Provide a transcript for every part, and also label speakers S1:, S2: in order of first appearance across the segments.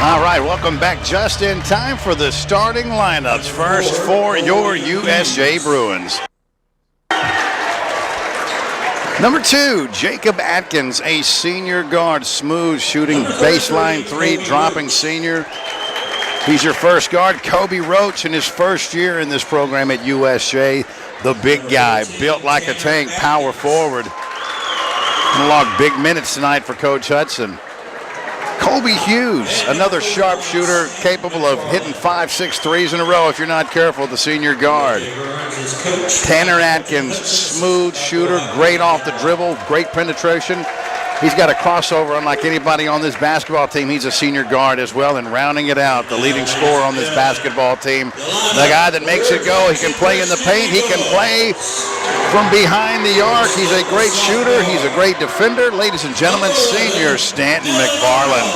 S1: All right, welcome back just in time for the starting lineups. First for your USJ Bruins. Number 2, Jacob Atkins, a senior guard, smooth shooting baseline three, dropping senior. He's your first guard. Kobe Roach in his first year in this program at USJ. The big guy, built like a tank, power forward. Gonna log big minutes tonight for Coach Hudson. Kobe Hughes, another sharpshooter, capable of hitting 5-6 threes in a row if you're not careful, the senior guard. Tanner Atkins, smooth shooter, great off the dribble, great penetration. He's got a crossover unlike anybody on this basketball team. He's a senior guard as well, and rounding it out, the leading scorer on this basketball team. The guy that makes it go. He can play in the paint. He can play from behind the arc. He's a great shooter. He's a great defender. Ladies and gentlemen, senior Stanton McFarland.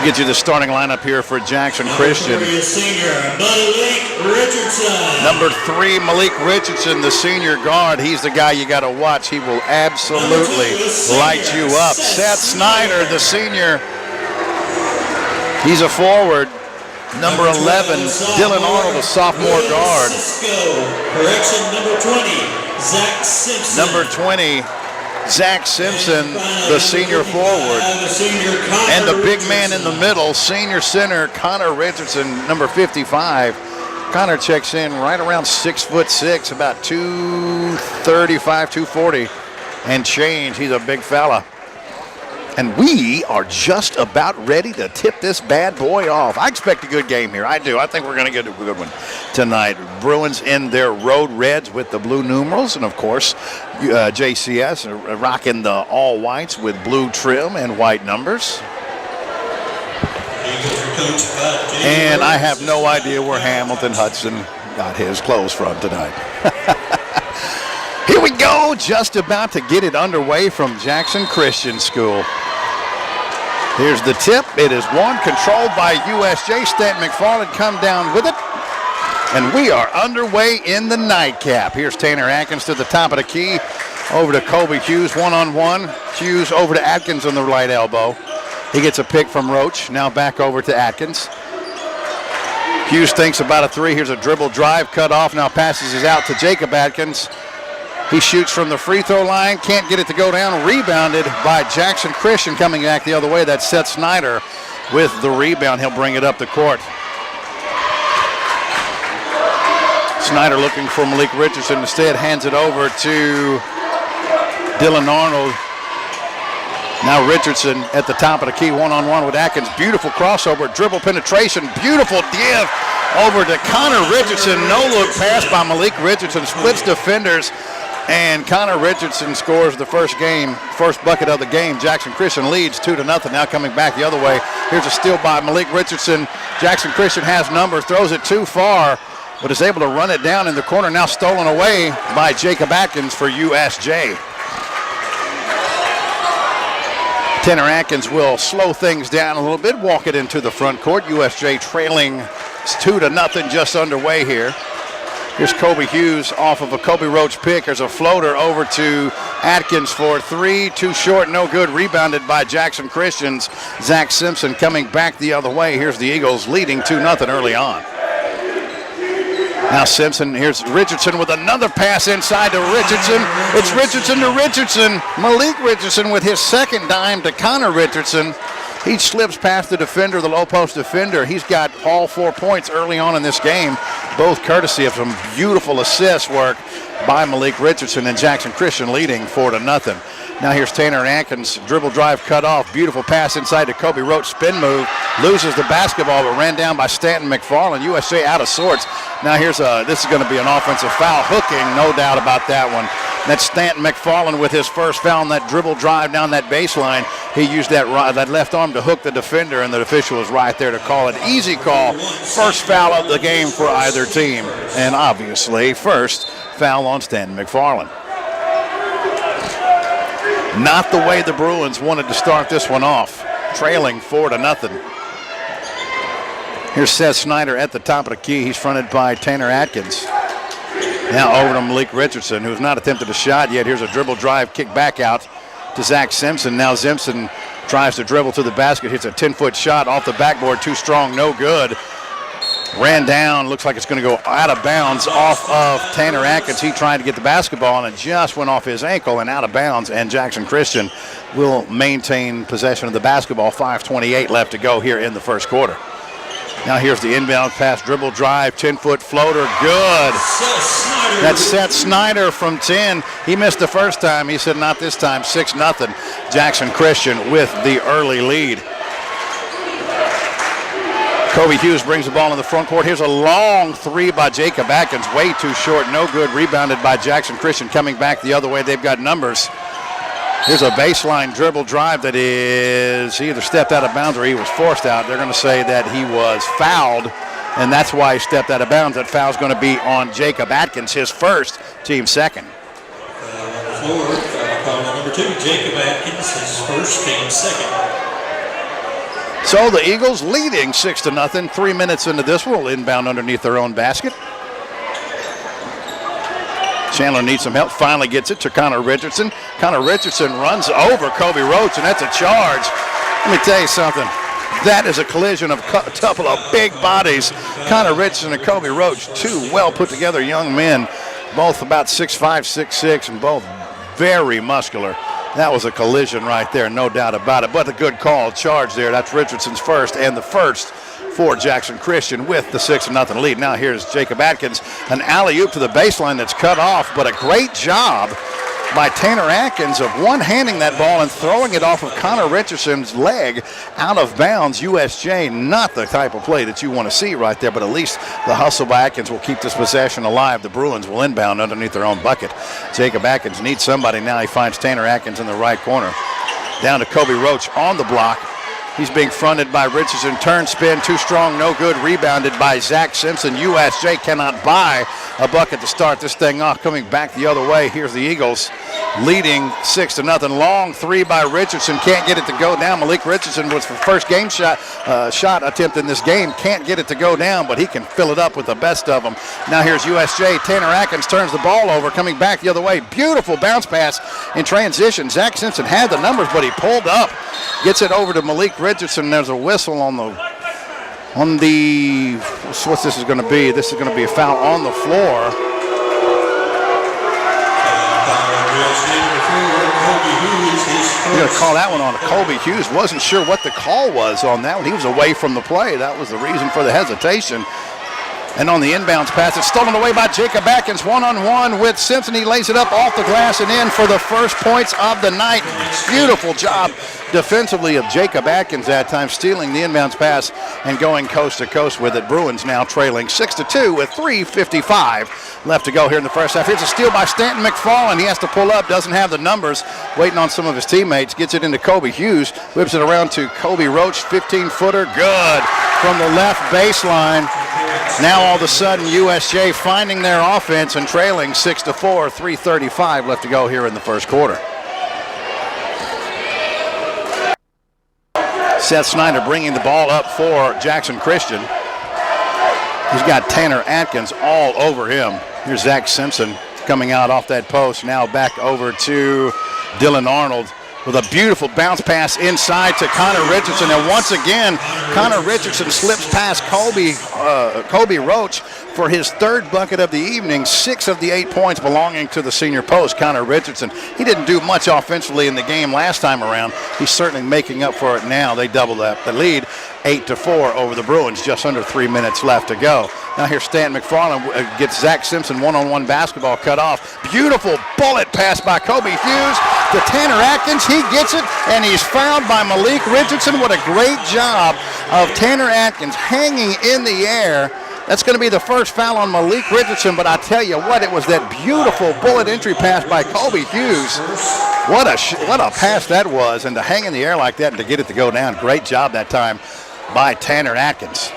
S1: Get you the starting lineup here for Jackson Christian. Number 3, Malik Richardson, the senior guard. He's the guy you got to watch. He will absolutely light you up. Seth Snyder, the senior. He's a forward. Number 11, Dylan Arnold, a sophomore guard. Number 20, Zach Simpson, the senior forward. And the big man in the middle, senior center, Connor Richardson, number 55. Connor checks in right around 6'6", about 235, 240 and change. He's a big fella. And we are just about ready to tip this bad boy off. I expect a good game here. I do. I think we're going to get a good one tonight. Bruins in their road reds with the blue numerals. And, of course, JCS rocking the all whites with blue trim and white numbers. And I have no idea where Hamilton Hudson got his clothes from tonight. Here we go. Just about to get it underway from Jackson Christian School. Here's the tip. It is one controlled by USJ. Stanton McFarland come down with it. And we are underway in the nightcap. Here's Tanner Atkins to the top of the key. Over to Kobe Hughes, one-on-one. Hughes over to Atkins on the right elbow. He gets a pick from Roach. Now back over to Atkins. Hughes thinks about a three. Here's a dribble drive, cut off. Now passes it out to Jacob Atkins. He shoots from the free throw line, can't get it to go down. Rebounded by Jackson Christian coming back the other way. That's Seth Snyder with the rebound. He'll bring it up the court. Snyder looking for Malik Richardson. Instead hands it over to Dylan Arnold. Now Richardson at the top of the key, one-on-one with Atkins. Beautiful crossover, dribble penetration, beautiful give over to Connor Richardson. No-look pass by Malik Richardson, splits defenders. And Connor Richardson scores the first bucket of the game. Jackson Christian leads 2-0. Now coming back the other way. Here's a steal by Malik Richardson. Jackson Christian has numbers, throws it too far, but is able to run it down in the corner. Now stolen away by Jacob Atkins for USJ. Tanner Atkins will slow things down a little bit, walk it into the front court. USJ trailing 2-0, just underway here. Here's Kobe Hughes off of a Kobe Roach pick. There's a floater over to Atkins for three. Too short, no good. Rebounded by Jackson Christian's Zach Simpson coming back the other way. Here's the Eagles leading 2-0 early on. Now Simpson, here's Richardson with another pass inside to Richardson. It's Richardson to Richardson. Malik Richardson with his second dime to Connor Richardson. He slips past the defender, the low post defender. He's got all 4 points early on in this game, both courtesy of some beautiful assist work by Malik Richardson, and Jackson Christian leading 4-0. Now here's Tanner Atkins, dribble drive cut off, beautiful pass inside to Kobe Roach, spin move, loses the basketball but ran down by Stanton McFarland. USA out of sorts. Now here's this is going to be an offensive foul, hooking, no doubt about that one. That's Stanton McFarland with his first foul on that dribble drive down that baseline. He used that left arm to hook the defender, and the official was right there to call it. Easy call. First foul of the game for either team. And obviously, first foul on Stanton McFarland. Not the way the Bruins wanted to start this one off. Trailing 4-0. Here's Seth Snyder at the top of the key. He's fronted by Tanner Atkins. Now over to Malik Richardson, who's not attempted a shot yet. Here's a dribble drive, kick back out to Zach Simpson. Now Simpson tries to dribble to the basket, hits a 10-foot shot off the backboard, too strong, no good. Ran down, looks like it's going to go out of bounds off of Tanner Atkins. He tried to get the basketball, and it just went off his ankle and out of bounds, and Jackson Christian will maintain possession of the basketball. 5:28 left to go here in the first quarter. Now here's the inbound pass, dribble drive, 10-foot floater, good. That's Seth Snyder from 10. He missed the first time. He said not this time, 6-0. Jackson Christian with the early lead. Kobe Hughes brings the ball in the front court. Here's a long three by Jacob Atkins, way too short, no good. Rebounded by Jackson Christian, coming back the other way. They've got numbers. Here's a baseline dribble drive that is, he either stepped out of bounds or he was forced out. They're going to say that he was fouled, and that's why he stepped out of bounds. That foul's going to be on Jacob Atkins, his first, team second.
S2: Foul number 2, Jacob Atkins, his first, team second.
S1: So the Eagles leading 6-0. 3 minutes into this one, will inbound underneath their own basket. Chandler needs some help, finally gets it to Connor Richardson. Connor Richardson runs over Kobe Roach, and that's a charge. Let me tell you something. That is a collision of a couple of big bodies. Connor Richardson and Kobe Roach, two well put together young men, both about 6'5", 6'6", and both very muscular. That was a collision right there, no doubt about it. But a good call, charge there. That's Richardson's first, and the first for Jackson Christian with the 6-0 lead. Now here's Jacob Atkins, an alley-oop to the baseline that's cut off, but a great job by Tanner Atkins of one-handing that ball and throwing it off of Connor Richardson's leg out of bounds. USJ, not the type of play that you want to see right there, but at least the hustle by Atkins will keep this possession alive. The Bruins will inbound underneath their own bucket. Jacob Atkins needs somebody now. He finds Tanner Atkins in the right corner. Down to Kobe Roach on the block. He's being fronted by Richardson. Turn spin, too strong, no good. Rebounded by Zach Simpson. USJ cannot buy a bucket to start this thing off. Coming back the other way, here's the Eagles leading 6-0. Long three by Richardson. Can't get it to go down. Malik Richardson was the first game shot attempt in this game. Can't get it to go down, but he can fill it up with the best of them. Now here's USJ. Tanner Atkins turns the ball over. Coming back the other way. Beautiful bounce pass in transition. Zach Simpson had the numbers, but he pulled up. Gets it over to Malik Richardson. There's a whistle on the what this is going to be. This is going to be a foul on the floor. You're going to call that one on Kobe Hughes. Wasn't sure what the call was on that one. He was away from the play. That was the reason for the hesitation. And on the inbounds pass, it's stolen away by Jacob Atkins, one-on-one with Simpson. He lays it up off the glass and in for the first points of the night. Beautiful job defensively of Jacob Atkins that time, stealing the inbounds pass and going coast to coast with it. Bruins now trailing 6-2 with 3:55 left to go here in the first half. Here's a steal by Stanton McFarland. He has to pull up, doesn't have the numbers, waiting on some of his teammates. Gets it into Kobe Hughes, whips it around to Kobe Roach, 15-footer, good from the left baseline. Now all of a sudden USJ finding their offense and trailing 6-4, 3:35 left to go here in the first quarter. Seth Snyder bringing the ball up for Jackson Christian. He's got Tanner Atkins all over him. Here's Zach Simpson coming out off that post. Now back over to Dylan Arnold with a beautiful bounce pass inside to Connor Richardson. And once again, Connor Richardson slips past Kobe Roach for his third bucket of the evening. 6 of the 8 points belonging to the senior post, Connor Richardson. He didn't do much offensively in the game last time around. He's certainly making up for it now. They doubled up the lead, 8-4 over the Bruins, just under 3 minutes left to go. Now here's Stanton McFarland gets Zach Simpson one-on-one basketball cut off. Beautiful bullet pass by Kobe Hughes to Tanner Atkins. He gets it, and he's fouled by Malik Richardson. What a great job of Tanner Atkins hanging in the air. That's going to be the first foul on Malik Richardson, but I tell you what, it was that beautiful bullet entry pass by Kobe Hughes. What a pass that was, and to hang in the air like that and to get it to go down. Great job that time by Tanner Atkins.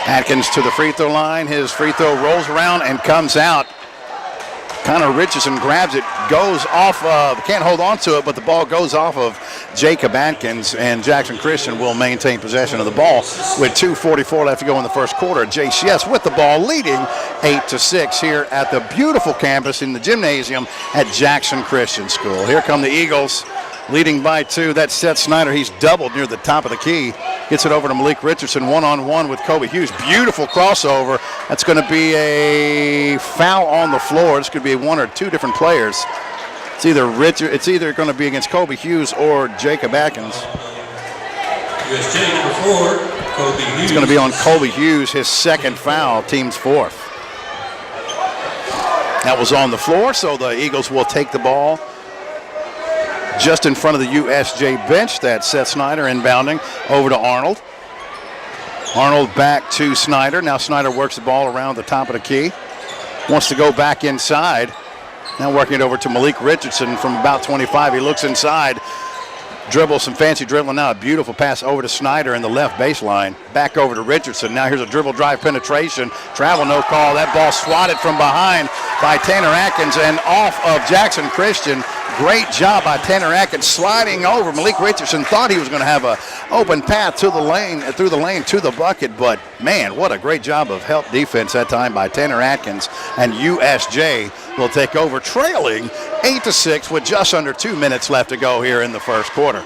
S1: Atkins to the free throw line. His free throw rolls around and comes out. Connor Richardson grabs it, goes off of, can't hold on to it, but the ball goes off of Jacob Atkins, and Jackson Christian will maintain possession of the ball with 2:44 left to go in the first quarter. JCS with the ball, leading 8-6 here at the beautiful campus in the gymnasium at Jackson Christian School. Here come the Eagles, leading by 2. That's Seth Snyder. He's doubled near the top of the key. Gets it over to Malik Richardson, one-on-one with Kobe Hughes. Beautiful crossover. That's going to be a foul on the floor. It's going to be one or two different players. It's either going to be against Kobe Hughes or Jacob Atkins.
S2: USJ number 4, Kobe Hughes.
S1: It's going to be on Kobe Hughes, his second foul, team's 4th. That was on the floor, so the Eagles will take the ball just in front of the USJ bench. That's Seth Snyder inbounding over to Arnold. Arnold back to Snyder. Now Snyder works the ball around the top of the key. Wants to go back inside. Now working it over to Malik Richardson from about 25. He looks inside. Dribbles, some fancy dribbling now. A beautiful pass over to Snyder in the left baseline. Back over to Richardson. Now here's a dribble drive penetration. Travel, no call. That ball swatted from behind by Tanner Atkins and off of Jackson Christian. Great job by Tanner Atkins sliding over. Malik Richardson thought he was going to have an open path to the lane, through the lane to the bucket, but man, what a great job of help defense that time by Tanner Atkins, and USJ will take over, trailing 8-6 with just under 2 minutes left to go here in the first quarter.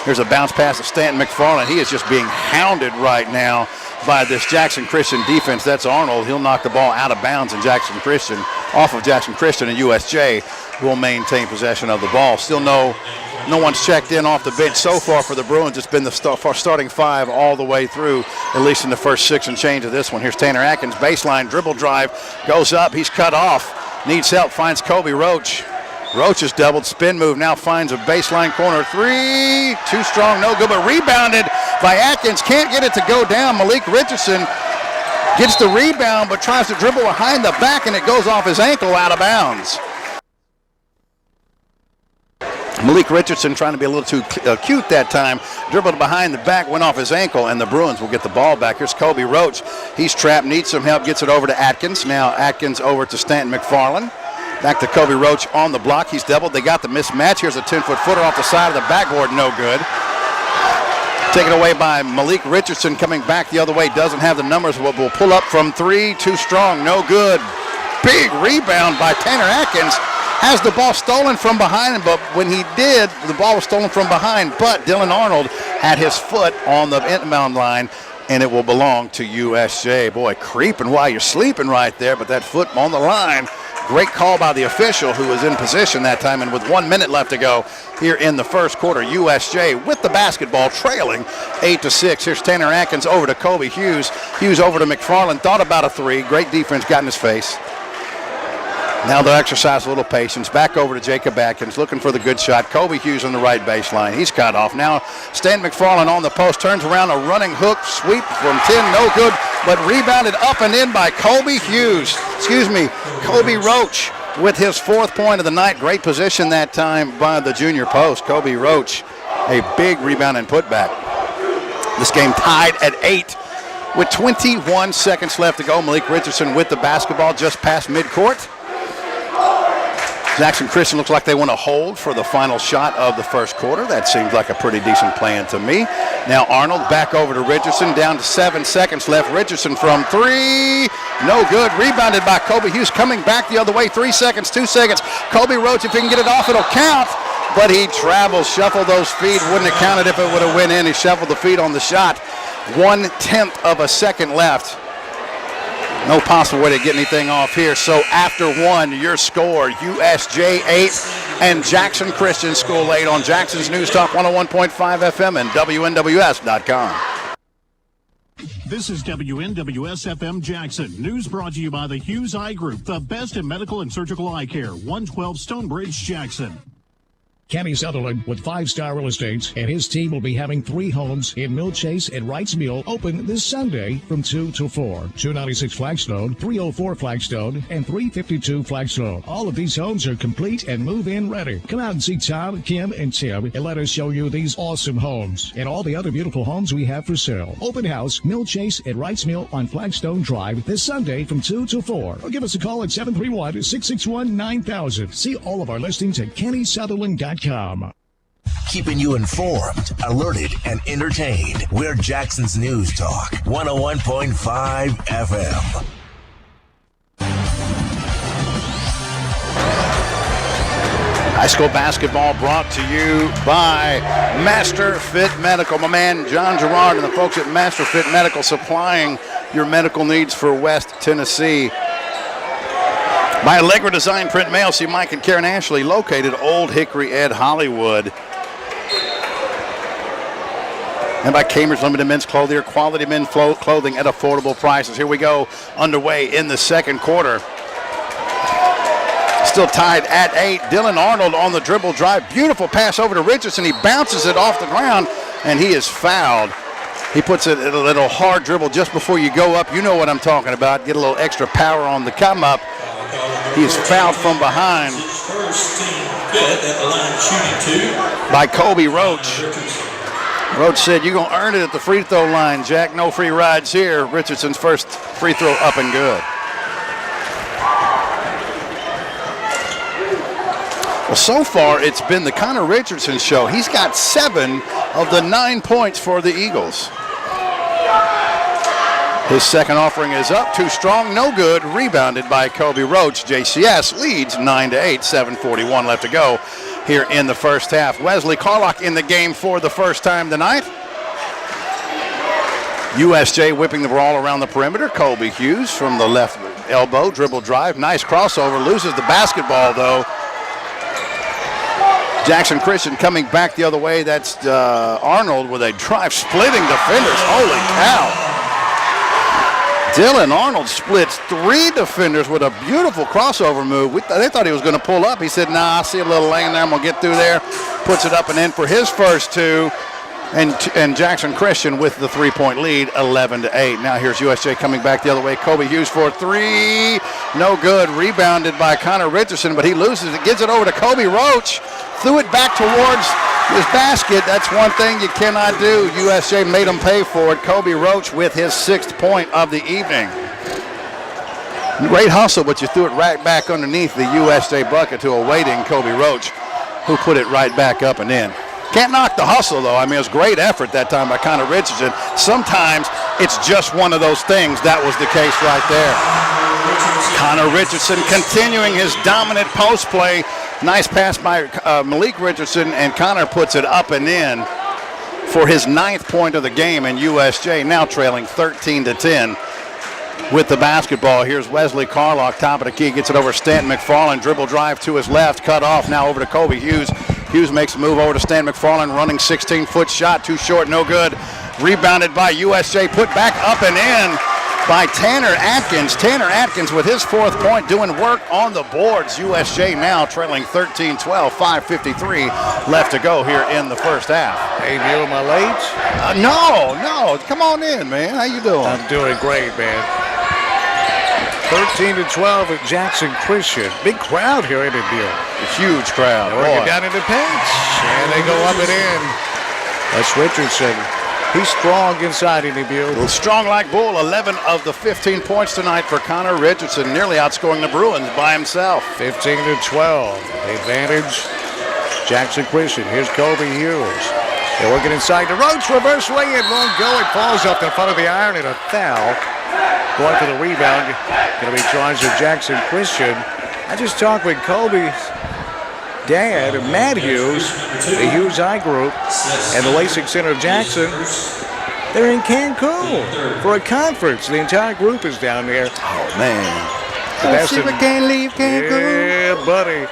S1: Here's a bounce pass to Stanton McFarland. He is just being hounded right now by this Jackson Christian defense. That's Arnold. He'll knock the ball out of bounds, and Jackson Christian, off of Jackson Christian, and USJ will maintain possession of the ball. Still no one's checked in off the bench so far for the Bruins. It's been the starting 5 all the way through, at least in the first 6 and change of this one. Here's Tanner Atkins, baseline dribble drive, goes up, he's cut off, needs help, finds Kobe Roach. Roach is doubled, spin move, now finds a baseline corner 3, too strong, no good, but rebounded by Atkins, can't get it to go down. Malik Richardson gets the rebound, but tries to dribble behind the back, and it goes off his ankle out of bounds. Malik Richardson trying to be a little too cute that time. Dribbled behind the back, went off his ankle, and the Bruins will get the ball back. Here's Kobe Roach. He's trapped, needs some help, gets it over to Atkins. Now Atkins over to Stanton McFarland. Back to Kobe Roach on the block. He's doubled. They got the mismatch. Here's a 10-foot footer off the side of the backboard. No good. Taken away by Malik Richardson, coming back the other way. Doesn't have the numbers. Will pull up from 3. Too strong. No good. Big rebound by Tanner Atkins. Has the ball stolen from behind him, but when he did, the ball was stolen from behind. But Dylan Arnold had his foot on the inbound line, and it will belong to USJ. Boy, creeping while you're sleeping right there, but that foot on the line. Great call by the official, who was in position that time, and with 1 minute left to go here in the first quarter, USJ with the basketball trailing 8-6. Here's Tanner Atkins over to Kobe Hughes. Hughes over to McFarland, thought about a 3. Great defense, got in his face. Now they'll exercise a little patience. Back over to Jacob Atkins, looking for the good shot. Kobe Hughes on the right baseline. He's cut off. Now Stan McFarland on the post, turns around, a running hook, sweep from 10, no good, but rebounded up and in by Kobe Roach with his 4th point of the night. Great position that time by the junior post. Kobe Roach, a big rebound and putback. This game tied at 8 with 21 seconds left to go. Malik Richardson with the basketball just past midcourt. Jackson Christian looks like they want to hold for the final shot of the first quarter. That seems like a pretty decent plan to me. Now Arnold back over to Richardson, down to 7 seconds left. Richardson from 3, no good. Rebounded by Kobe Hughes, coming back the other way. 3 seconds, 2 seconds. Kobe Roach, if he can get it off, it'll count. But he travels, shuffled those feet. Wouldn't have counted if it would have went in. He shuffled the feet on the shot. 1/10 of a second left. No possible way to get anything off here. So after 1, your score, USJ 8 and Jackson Christian School 8 on Jackson's News Talk 101.5 FM and WNWS.com.
S3: This is WNWS FM Jackson. News brought to you by the Hughes Eye Group, the best in medical and surgical eye care. 112 Stonebridge, Jackson.
S4: Kenny Sutherland with 5-Star Real Estate and his team will be having 3 homes in Mill Chase and Wrights Mill open this Sunday from 2 to 4. 296 Flagstone, 304 Flagstone, and 352 Flagstone. All of these homes are complete and move-in ready. Come out and see Tom, Kim, and Tim and let us show you these awesome homes and all the other beautiful homes we have for sale. Open house, Mill Chase at Wrights Mill on Flagstone Drive this Sunday from 2 to 4. Or give us a call at 731-661-9000. See all of our listings at KennySutherland.com.
S5: keeping you informed, alerted, and entertained. We're Jackson's News Talk, 101.5 FM.
S1: High school basketball brought to you by Master Fit Medical. My man John Gerard and the folks at Master Fit Medical supplying your medical needs for West Tennessee. By Allegra Design Print Mail, see Mike and Karen Ashley, located Old Hickory Ed Hollywood. And by Cambridge Limited Men's Clothing, quality men's clothing at affordable prices. Here we go, underway in the second quarter. Still tied at 8. Dylan Arnold on the dribble drive. Beautiful pass over to Richardson. He bounces it off the ground, and he is fouled. He puts it in a little hard dribble just before you go up. You know what I'm talking about. Get a little extra power on the come up. He is fouled from behind by Kobe Roach. Roach said, "You're going to earn it at the free throw line, Jack. No free rides here." Richardson's first free throw up and good. Well, so far, it's been the Connor Richardson show. He's got 7 of the 9 points for the Eagles. His second offering is up. Too strong, no good. Rebounded by Kobe Roach. JCS leads 9-8, 7:41 left to go here in the first half. Wesley Carlock in the game for the first time tonight. USJ whipping the ball around the perimeter. Kobe Hughes from the left elbow, dribble drive. Nice crossover. Loses the basketball, though. Jackson Christian coming back the other way. That's Arnold with a drive, splitting defenders. Holy cow. Dylan Arnold splits 3 defenders with a beautiful crossover move. They thought he was going to pull up. He said, "Nah, I see a little lane there. I'm going to get through there." Puts it up and in for his first 2. And Jackson Christian with the 3-point lead, 11-8. Now here's USJ coming back the other way. Kobe Hughes for 3. No good. Rebounded by Connor Richardson, but he loses it. Gives it over to Kobe Roach. Threw it back towards his basket. That's one thing you cannot do. USJ made him pay for it. Kobe Roach with his 6th point of the evening. Great hustle, but you threw it right back underneath the USJ bucket to a waiting Kobe Roach, who put it right back up and in. Can't knock the hustle, though. I mean, it was great effort that time by Connor Richardson. Sometimes it's just one of those things. That was the case right there. Connor Richardson continuing his dominant post play. Nice pass by Malik Richardson, and Connor puts it up and in for his 9th point of the game, and USJ now trailing 13-10 with the basketball. Here's Wesley Carlock, top of the key, gets it over Stanton McFarland, dribble drive to his left, cut off, now over to Kobe Hughes. Hughes makes a move over to Stan McFarland, running 16-foot shot, too short, no good. Rebounded by USJ, put back up and in by Tanner Atkins. Tanner Atkins with his 4th point, doing work on the boards. USJ now trailing 13-12, 5:53 left to go here in the first half.
S6: Hey, Neil, am I late?
S1: No, come on in, man. How you doing?
S6: I'm doing great, man. 13-12 at Jackson Christian. Big crowd here, ain't it, Neil?
S1: A huge crowd.
S6: They're working down in the paint, and they go up and in. That's Richardson. He's strong inside, in the view.
S1: Strong like bull. 11 of the 15 points tonight for Connor Richardson, nearly outscoring the Bruins by himself.
S6: 15-12. Advantage, Jackson Christian. Here's Kobe Hughes. They're working inside. The Roach reverse lay-in won't go. It falls up in front of the iron and a foul. Going for the rebound. Going to be charged with Jackson Christian. I just talked with Kobe's dad, Matt Hughes, the Hughes Eye Group, and the Lasik Center of Jackson. They're in Cancun for a conference. The entire group is down there.
S1: Oh, man.
S6: We
S1: can't leave Cancun.
S6: Yeah, buddy.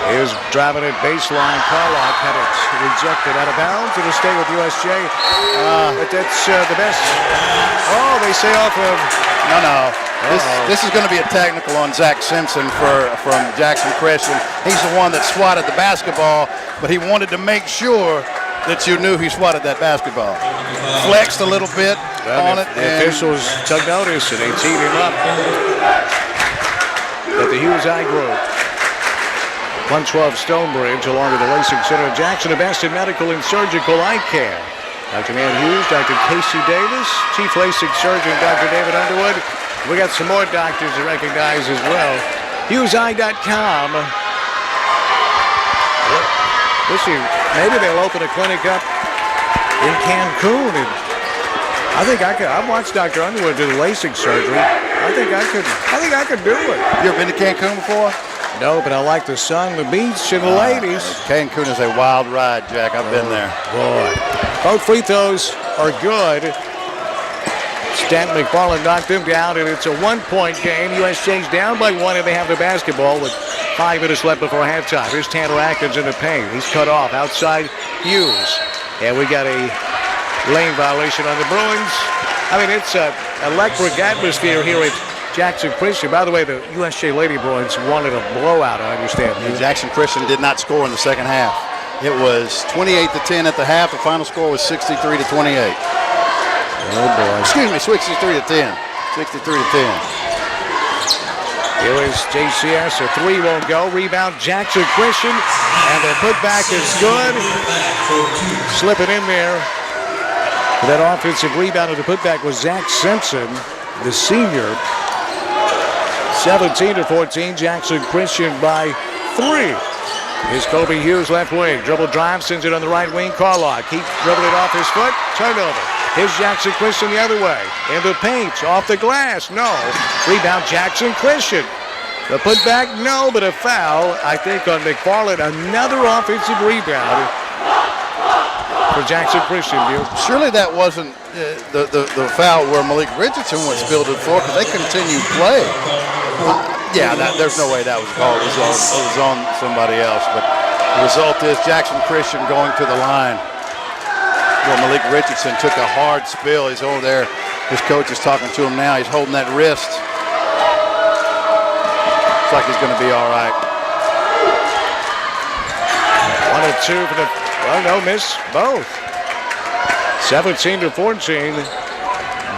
S6: Is driving it baseline. Carlock had it rejected out of bounds. It'll stay with USJ. But that's the best. Oh, they say off of.
S1: No. This is going to be a technical on Zach Simpson from Jackson Christian. He's the one that swatted the basketball, but he wanted to make sure that you knew he swatted that basketball. Flexed a little bit on it.
S6: The officials took notice and they teed him up. At the Hughes Eye Group. 112 Stonebridge, along with the Lasik Center of Jackson, the best in medical and surgical eye care. Dr. Nan Hughes, Dr. Casey Davis, Chief Lasik Surgeon Dr. David Underwood. We got some more doctors to recognize as well. HughesEye.com. Listen, maybe they'll open a clinic up in Cancun. And I think I could. I've watched Dr. Underwood do the LASIK surgery. I think I could do it.
S1: You ever been to Cancun before?
S6: No, but I like the sun, the beach, and the ladies.
S1: Cancun is a wild ride, Jack. I've been there.
S6: Boy. Both free throws are good. Stan McFarland knocked them down, and it's a 1-point game. USJ's down by 1, and they have the basketball with 5 minutes left before halftime. Here's Tanner Atkins in the paint. He's cut off outside Hughes. And we got a lane violation on the Bruins. I mean, it's an electric atmosphere here at Jackson Christian. By the way, the USJ Lady Bruins wanted a blowout, I understand.
S1: And Jackson Christian did not score in the second half. It was 28-10 at the half. The final score was 63-28.
S6: Oh, boy.
S1: Excuse me, 63-10. 63-10.
S6: Here is JCS. A 3 won't go. Rebound, Jackson Christian. And the putback is good. Slip it in there. That offensive rebound of the putback was Zach Simpson, the senior. 17-14. Jackson Christian by 3. Here's Kobe Hughes, left wing. Dribble drive, sends it on the right wing. Carlock keeps dribbling it off his foot. Turnover. Here's Jackson Christian the other way. In the paint, off the glass. No. Rebound, Jackson Christian. The putback, no, but a foul, I think, on McFarland. Another offensive rebound for Jackson Christian.
S1: Surely that wasn't the foul where Malik Richardson was fielded for, because they continued play. There's no way that was called. It was on somebody else. But the result is Jackson Christian going to the line. Well, Malik Richardson took a hard spill. He's over there. His coach is talking to him now. He's holding that wrist. Looks like he's going to be all right.
S6: 1 or 2 for the, well, no, miss both. 17-14.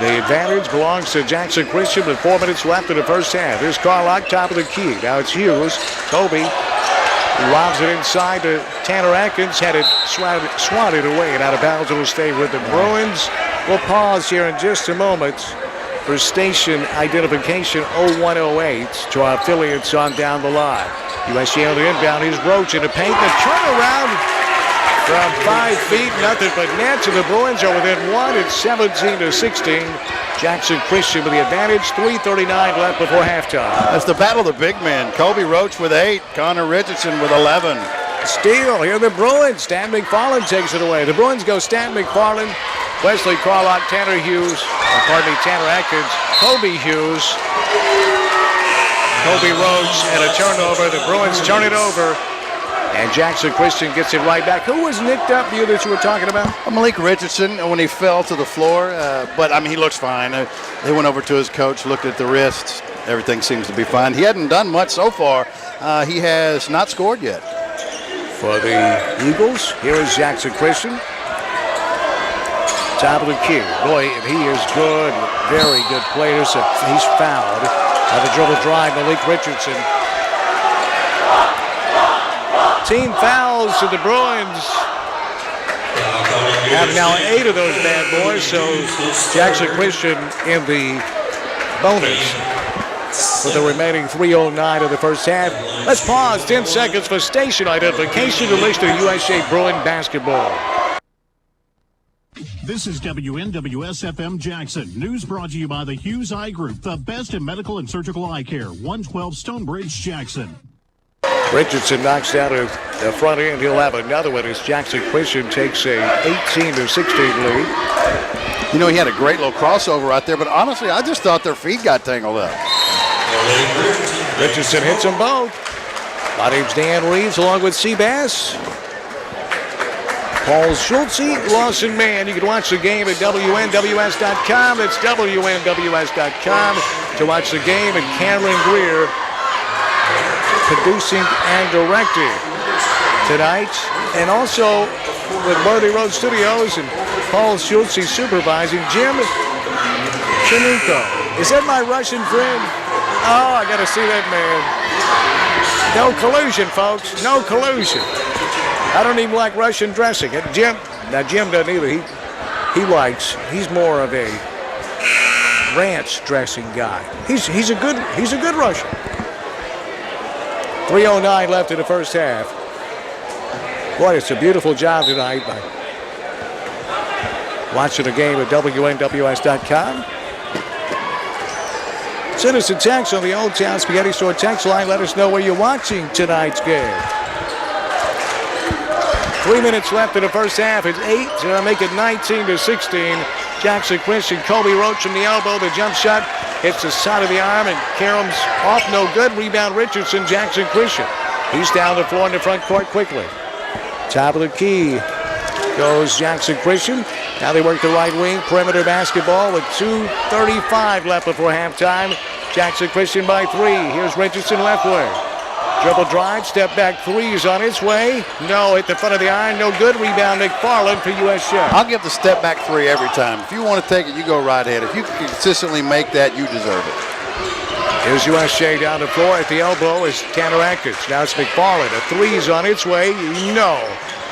S6: The advantage belongs to Jackson Christian with 4 minutes left in the first half. Here's Carlock, top of the key. Now it's Hughes. Kobe lobs it inside to Tanner Atkins. Had it swatted away and out of bounds. It will stay with the Bruins. We'll pause here in just a moment for station identification 0108 to our affiliates on down the line. USJ on the inbound. Here's Roach in the paint. The turnaround from 5 feet, nothing but net, and the Bruins are within 1. It's 17-16. Jackson Christian with the advantage. 3:39 left before halftime.
S1: That's the battle of the big men. Kobe Roach with 8. Connor Richardson with 11.
S6: Steal. Here the Bruins. Stan McFarland takes it away. The Bruins go Stan McFarland, Wesley Carlock, Tanner Hughes, Tanner Atkins, Kobe Hughes, Kobe Roach, and a turnover. The Bruins turn it over. And Jackson Christian gets it right back. Who was nicked up, you that you were talking about?
S1: Malik Richardson, when he fell to the floor. But, I mean, he looks fine. They went over to his coach, looked at the wrist. Everything seems to be fine. He hadn't done much so far. He has not scored yet.
S6: For the Eagles, here is Jackson Christian. Top of the key. Boy, and he is good. Very good player. So he's fouled. Now the dribble drive, Malik Richardson. Team fouls to the Bruins. Have now 8 of those bad boys, so Jackson Christian in the bonus for the remaining 3:09 of the first half. Let's pause 10 seconds for station identification to list of USJ Bruin basketball.
S3: This is WNWS FM Jackson. News brought to you by the Hughes Eye Group, the best in medical and surgical eye care. 112 Stonebridge, Jackson.
S6: Richardson knocks down the front end. He'll have another one as Jackson Christian takes a 18-16 lead.
S1: You know, he had a great little crossover right there, but honestly, I just thought their feet got tangled up.
S6: Richardson hits them both. My name's Dan Reaves along with SeaBass. Paul Schultze, Lawson Mann. You can watch the game at WNWS.com. That's WNWS.com to watch the game. And Cameron Greer producing and directing tonight. And also with Worthy Road Studios and Paul Schultze supervising. Jim Chinenko. Is that my Russian friend? Oh, I got to see that man. No collusion, folks. No collusion. I don't even like Russian dressing. Jim doesn't either. He's more of a ranch dressing guy. He's a good Russian. 3:09 left in the first half. Boy, it's a beautiful job tonight by watching the game at WNWS.com. Send us a text on the Old Town Spaghetti Store text line. Let us know where you're watching tonight's game. 3 minutes left in the first half. It's 8 to make it 19-16. Jackson Christian, Kobe Roach from the elbow. The jump shot hits the side of the arm, and Karem's off, no good. Rebound Richardson, Jackson Christian. He's down the floor in the front court quickly. Top of the key goes Jackson Christian. Now they work the right wing, perimeter basketball with 2:35 left before halftime. Jackson Christian by 3. Here's Richardson left wing. Dribble drive, step back three is on its way. No, hit the front of the iron, no good. Rebound McFarland for USJ.
S1: I'll give the step back three every time. If you want to take it, you go right ahead. If you can consistently make that, you deserve it.
S6: Here's USJ down the floor. At the elbow is Tanner Atkins. Now it's McFarland. A three is on its way. No.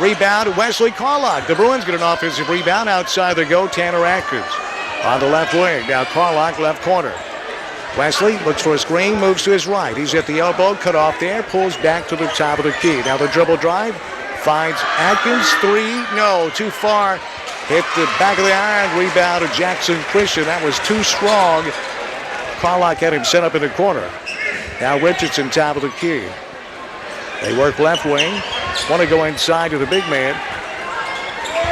S6: Rebound, Wesley Carlock. The Bruins get an offensive rebound outside the go. Tanner Atkins on the left wing. Now Carlock, left corner. Wesley looks for a screen, moves to his right. He's at the elbow, cut off there, pulls back to the top of the key. Now the dribble drive, finds Atkins, three, no, too far. Hit the back of the iron, rebound to Jackson Christian. That was too strong. Carlock had him set up in the corner. Now Richardson, top of the key. They work left wing, want to go inside to the big man.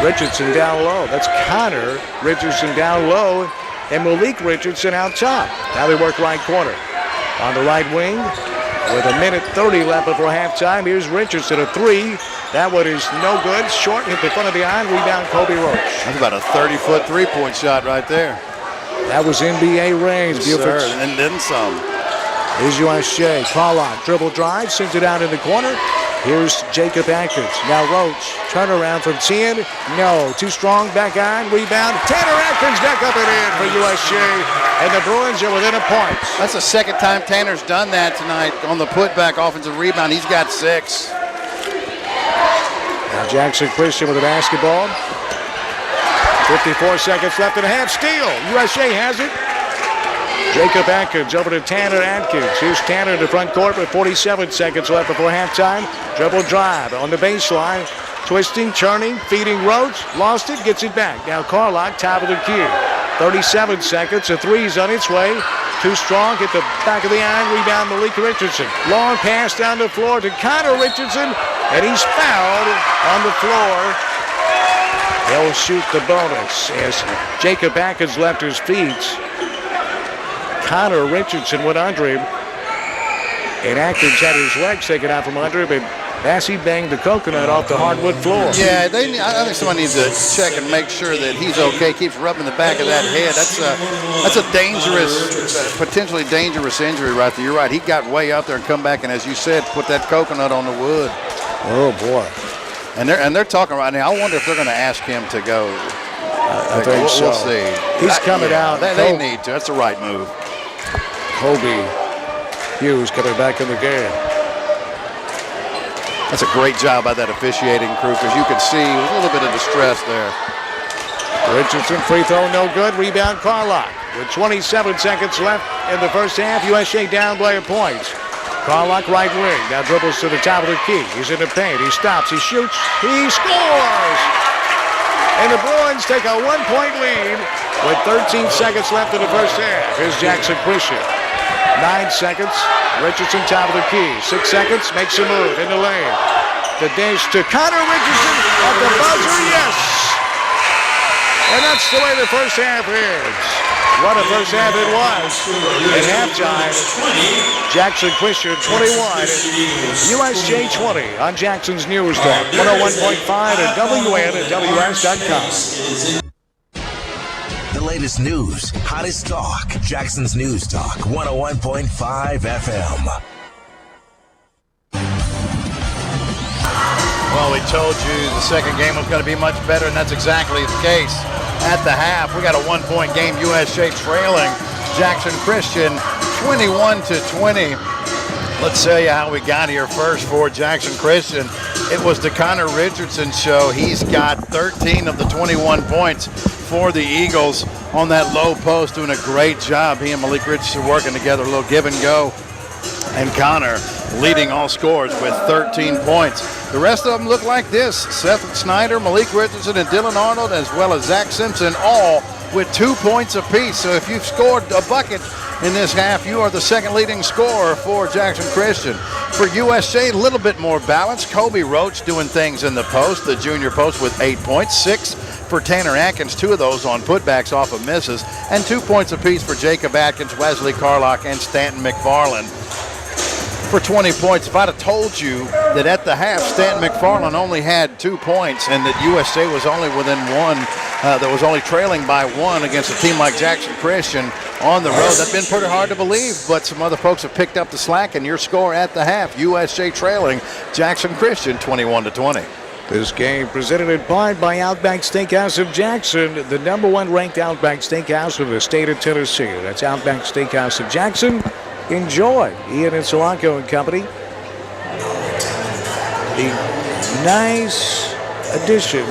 S6: Richardson down low. That's Connor Richardson down low. And Malik Richardson out top. Now they work right corner. On the right wing, with 1:30 left before halftime, here's Richardson, a three. That one is no good. Short, hit the front of the iron, rebound Kobe Roach.
S1: That's about a 30-foot three-point shot right there.
S6: That was NBA range.
S1: Yes, sir, and then some.
S6: Here's USJ. Carlock, dribble drive, sends it out in the corner. Here's Jacob Atkins. Now Roach, turnaround from 10. No, too strong, back on, rebound. Tanner Atkins back up and in for USJ. And the Bruins are within a point.
S1: That's the second time Tanner's done that tonight on the putback offensive rebound. He's got 6.
S6: Now Jackson Christian with the basketball. 54 seconds left in the half. Steal. USJ has it. Jacob Atkins over to Tanner Atkins. Here's Tanner in the front court with 47 seconds left before halftime. Dribble drive on the baseline. Twisting, turning, feeding Roach. Lost it, gets it back. Now Carlock, top of the key. 37 seconds. A three's on its way. Too strong. Hit the back of the iron. Rebound Malik Richardson. Long pass down the floor to Connor Richardson. And he's fouled on the floor. He'll shoot the bonus as Jacob Atkins left his feet. Connor Richardson went under him, and Atkins had his legs taken out from under him, and Massey banged the coconut off the hardwood floor.
S1: Yeah, I think somebody needs to check and make sure that he's okay. Keeps rubbing the back of that head. That's a dangerous, potentially dangerous injury right there. You're right. He got way out there and come back, and as you said, put that coconut on the wood.
S6: Oh boy!
S1: And they're talking right now. I wonder if they're going to ask him to go.
S6: I think so.
S1: We'll see.
S6: He's coming out.
S1: They need to. That's the right move.
S6: Kobe Hughes coming back in the game.
S1: That's a great job by that officiating crew, because you could see a little bit of distress there.
S6: Richardson, free throw, no good. Rebound, Carlock. With 27 seconds left in the first half, USJ down by a point. Carlock, right wing. Now dribbles to the top of the key. He's in the paint. He stops. He shoots. He scores! And the Bruins take a 1-point lead with 13 seconds left in the first half. Here's Jackson Christian. 9 seconds. Richardson, top of the key. 6 seconds. Makes a move in the lane. The dish to Connor Richardson at the buzzer. Yes! And that's the way the first half ends. What a first half it was. At halftime, Jackson Christian 21, USJ 20 on Jackson's News Talk. 101.5 at WNWS.com.
S5: The latest news, hottest talk. Jackson's News Talk, 101.5 FM.
S1: Well, we told you the second game was going to be much better, and that's exactly the case. At the half, we got a 1-point game. USJ trailing Jackson Christian 21-20. Let's tell you how we got here first for Jackson Christian. It was the Connor Richardson show. He's got 13 of the 21 points for the Eagles on that low post, doing a great job. He and Malik Richardson working together, a little give and go. And Connor leading all scorers with 13 points. The rest of them look like this. Seth Snyder, Malik Richardson, and Dylan Arnold, as well as Zach Simpson, all with 2 points apiece. So if you've scored a bucket in this half, you are the second leading scorer for Jackson Christian. For USJ, a little bit more balance. Kobe Roach doing things in the post, the junior post, with 8 points. 6 for Tanner Atkins, 2 of those on putbacks off of misses, and 2 points apiece for Jacob Atkins, Wesley Carlock, and Stanton McFarland for 20 points. If I'd have told you that at the half Stanton McFarland only had 2 points and that USJ was only within one, that was only trailing by 1 against a team like Jackson Christian on the road, that's been pretty hard to believe, but some other folks have picked up the slack, and your score at the half, USJ trailing Jackson Christian 21-20.
S6: This game presented in part by Outback Steakhouse of Jackson, the #1 ranked Outback Steakhouse in the state of Tennessee. That's Outback Steakhouse of Jackson. Enjoy. Ian and Solanco and Company. The nice addition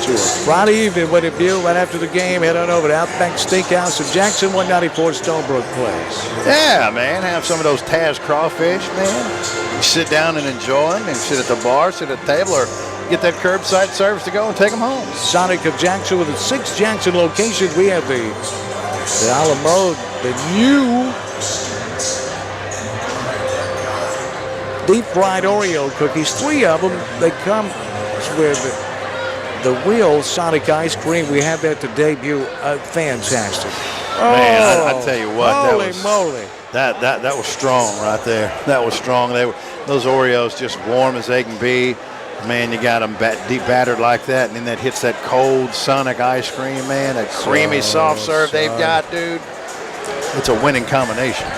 S6: to a Friday evening with a view right after the game. Head on over to Outback Steakhouse of Jackson, 194 Stonebrook Place.
S1: Yeah, man. Have some of those Taz crawfish, man. You sit down and enjoy them, and sit at the bar, sit at the table, or get that curbside service to go and take them home.
S6: Sonic of Jackson with its 6 Jackson locations. We have the Alamo, the new deep fried Oreo cookies. 3 of them. They come with the real Sonic ice cream. We have that to debut. Fantastic.
S1: Man, I tell you what,
S6: holy moly.
S1: That was strong right there. That was strong. Those Oreos just warm as they can be. Man, you got them deep battered like that, and then that hits that cold Sonic ice cream, man. That creamy soft serve they've got, dude. It's a winning combination.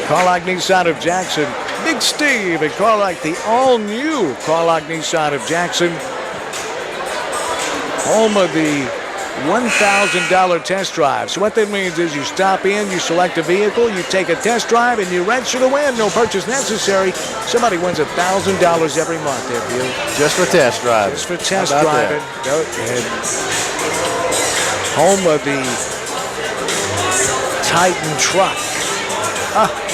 S6: Carlock Nissan of Jackson. Big Steve and Carlock, the all-new Carlock Nissan of Jackson. Home of the $1,000 test drive. So what that means is you stop in, you select a vehicle, you take a test drive, and you register to win. No purchase necessary. Somebody wins $1,000 every month, if you.
S1: Just for test drive.
S6: Just for test driving. Go ahead. Home of the Titan truck.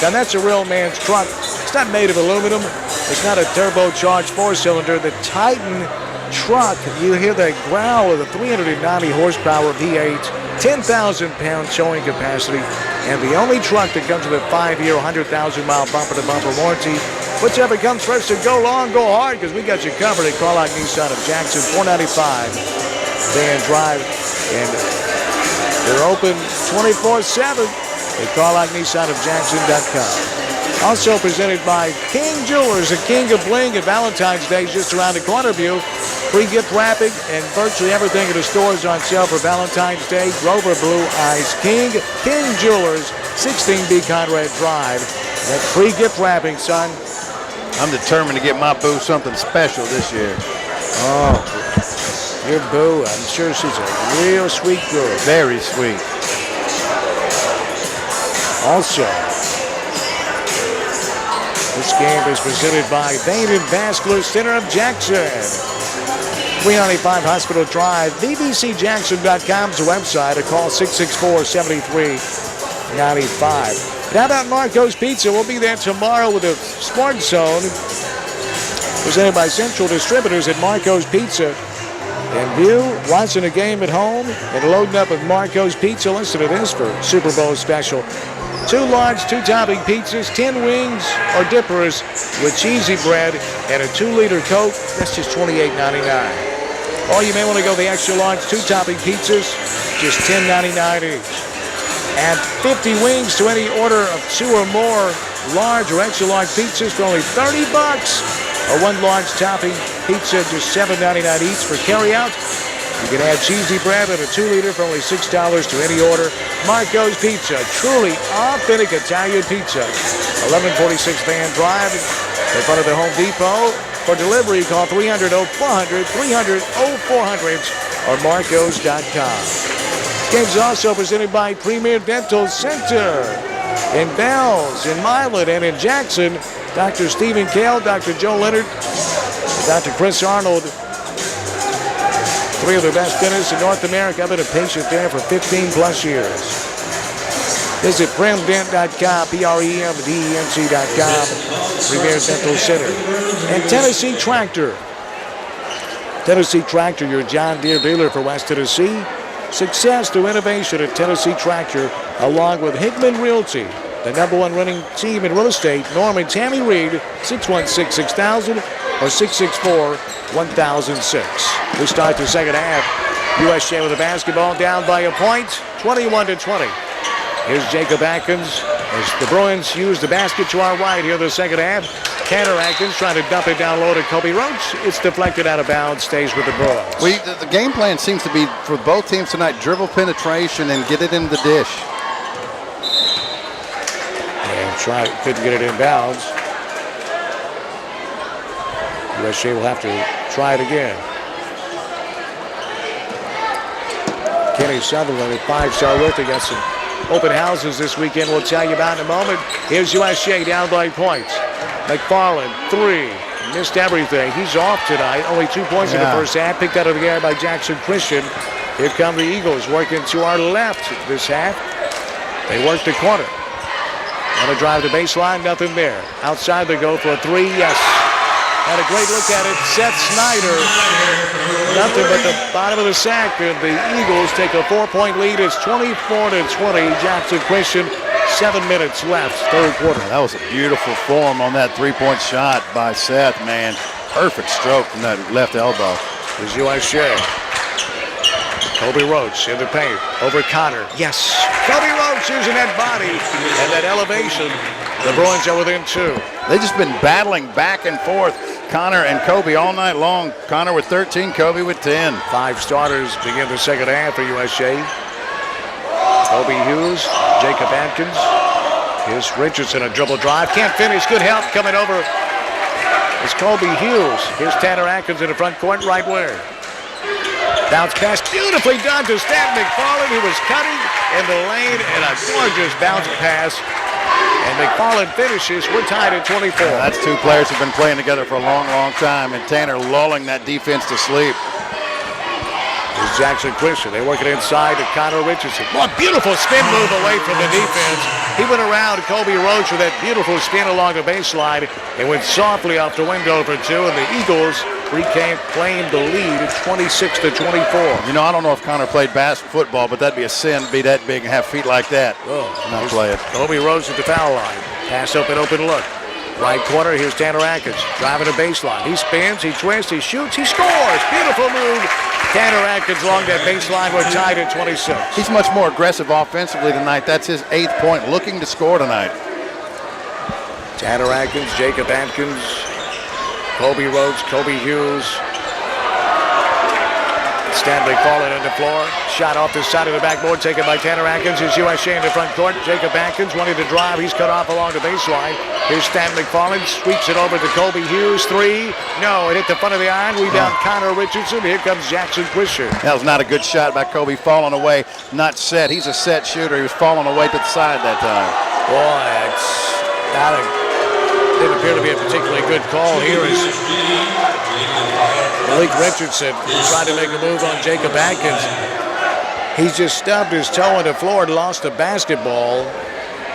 S6: Now that's a real man's truck. It's not made of aluminum. It's not a turbocharged 4-cylinder. The Titan truck, you hear that growl of the 390 horsepower V8, 10,000 pound towing capacity, and the only truck that comes with a 5-year, 100,000-mile bumper-to-bumper warranty. Whichever comes first, and go long, go hard, because we got you covered at Carlock Nissan of Jackson, 495 Dan Drive, and they're open 24/7 at CarlockNissanofJackson.com. Also presented by King Jewelers, the king of bling, and Valentine's Day is just around the corner of you. Free gift wrapping and virtually everything in the store is on sale for Valentine's Day. Grover Blue Eyes King Jewelers, 16B Conrad Drive. That's free gift wrapping, son.
S1: I'm determined to get my boo something special this year.
S6: Oh, your boo, I'm sure she's a real sweet girl.
S1: Very sweet.
S6: Also, this game is presented by Vein and Vascular Center of Jackson. 395 Hospital Drive. VBCJackson.com's the website. A call 664-7395. How about Marco's Pizza? We'll be there tomorrow with a Sports Zone presented by Central Distributors at Marco's Pizza. And you watching a game at home and loading up with Marco's Pizza. Listen to this for Super Bowl special. 2 large, 2-topping pizzas, 10 wings or dippers with cheesy bread and a 2-liter Coke. That's just $28.99. Or you may want to go the extra large 2-topping pizzas, just $10.99 each. Add 50 wings to any order of 2 or more large or extra large pizzas for only $30. Or 1 large topping pizza, just $7.99 each for carryout. You can add cheesy bread and a 2-liter for only $6 to any order. Marco's Pizza, truly authentic Italian pizza. 1146 Van Drive in front of the Home Depot. For delivery, call 300-0400, 300-0400, or marcos.com. This game is also presented by Premier Dental Center in Bells, in Milan, and in Jackson. Dr. Stephen Kale, Dr. Joe Leonard, Dr. Chris Arnold. 3 of the best dentists in North America. I've been a patient there for 15 plus years. Visit premdent.com, PREMDENT.com, Premier Dental Center. And Tennessee Tractor. Tennessee Tractor, your John Deere dealer for West Tennessee. Success through innovation at Tennessee Tractor, along with Hickman Realty. The #1 running team in real estate, Norm and Tammy Reed, 616-6000 or 664-1006. We start the second half. USJ with the basketball down by a point, 21-20. Here's Jacob Atkins as the Bruins use the basket to our right here in the second half. Tanner Atkins trying to dump it down low to Kobe Roach. It's deflected out of bounds, stays with the Bruins.
S1: The game plan seems to be for both teams tonight, dribble penetration and get it in the dish.
S6: And couldn't get it in bounds. USJ will have to try it again. Kenny Sutherland, a 5-star rookie, got some open houses this weekend. We'll tell you about in a moment. Here's USJ down by points. McFarland, 3. Missed everything. He's off tonight. Only 2 points in the first half. Picked out of the air by Jackson Christian. Here come the Eagles working to our left this half. They work the corner. Want to drive the baseline? Nothing there. Outside they go for a 3. Yes. Had a great look at it. Seth Snyder. Nothing but the bottom of the sack. And the Eagles take a 4-point lead. It's 24-20. Jackson Christian. 7 minutes left, third quarter.
S1: That was a beautiful form on that 3-point shot by Seth, man. Perfect stroke from that left elbow.
S6: Here's USJ. Kobe Roach in the paint. Over Connor. Yes. Kobe Roach using that body and that elevation. The Bruins are within 2.
S1: They've just been battling back and forth, Connor and Kobe, all night long. Connor with 13, Kobe with 10.
S6: 5 starters begin the second half for USJ. Kobe Hughes, Jacob Atkins. Here's Richardson, a dribble drive. Can't finish. Good help coming over. It's Kobe Hughes. Here's Tanner Atkins in the front court, right wing. Bounce pass, beautifully done to Stan McFarland, who was cutting in the lane, and a gorgeous bounce pass. And McFarland finishes. We're tied at 24.
S1: That's 2 players who've been playing together for a long, long time, and Tanner lulling that defense to sleep.
S6: Here's Jackson Christian. They work it inside to Connor Richardson. What beautiful spin move away from the defense. He went around Kobe Roach with that beautiful spin along the baseline. It went softly off the window for 2, and the Eagles claimed the lead at 26-24.
S1: You know, I don't know if Connor played football, but that'd be a sin to be that big and have feet like that.
S6: Oh,
S1: not play it.
S6: Kobe Roach at the foul line. Pass open look. Right corner, here's Tanner Atkins driving the baseline. He spins, he twists, he shoots, he scores. Beautiful move. Tanner Atkins along that baseline. We're tied at 26.
S1: He's much more aggressive offensively tonight. That's his 8th point, looking to score tonight.
S6: Tanner Atkins, Jacob Atkins, Kobe Roach, Kobe Hughes. Stanley falling on the floor. Shot off the side of the backboard, taken by Tanner Atkins. Here's USJ in the front court. Jacob Atkins wanting to drive. He's cut off along the baseline. Here's Stanley falling, sweeps it over to Kobe Hughes. 3. No, it hit the front of the iron. Rebound Connor Richardson. Here comes Jackson Christian.
S1: That was not a good shot by Kobe, falling away, not set. He's a set shooter. He was falling away to the side that time.
S6: Boy, didn't appear to be a particularly good call. Here is Malik Richardson trying to make a move on Jacob Atkins. He's just stubbed his toe on the floor and lost the basketball.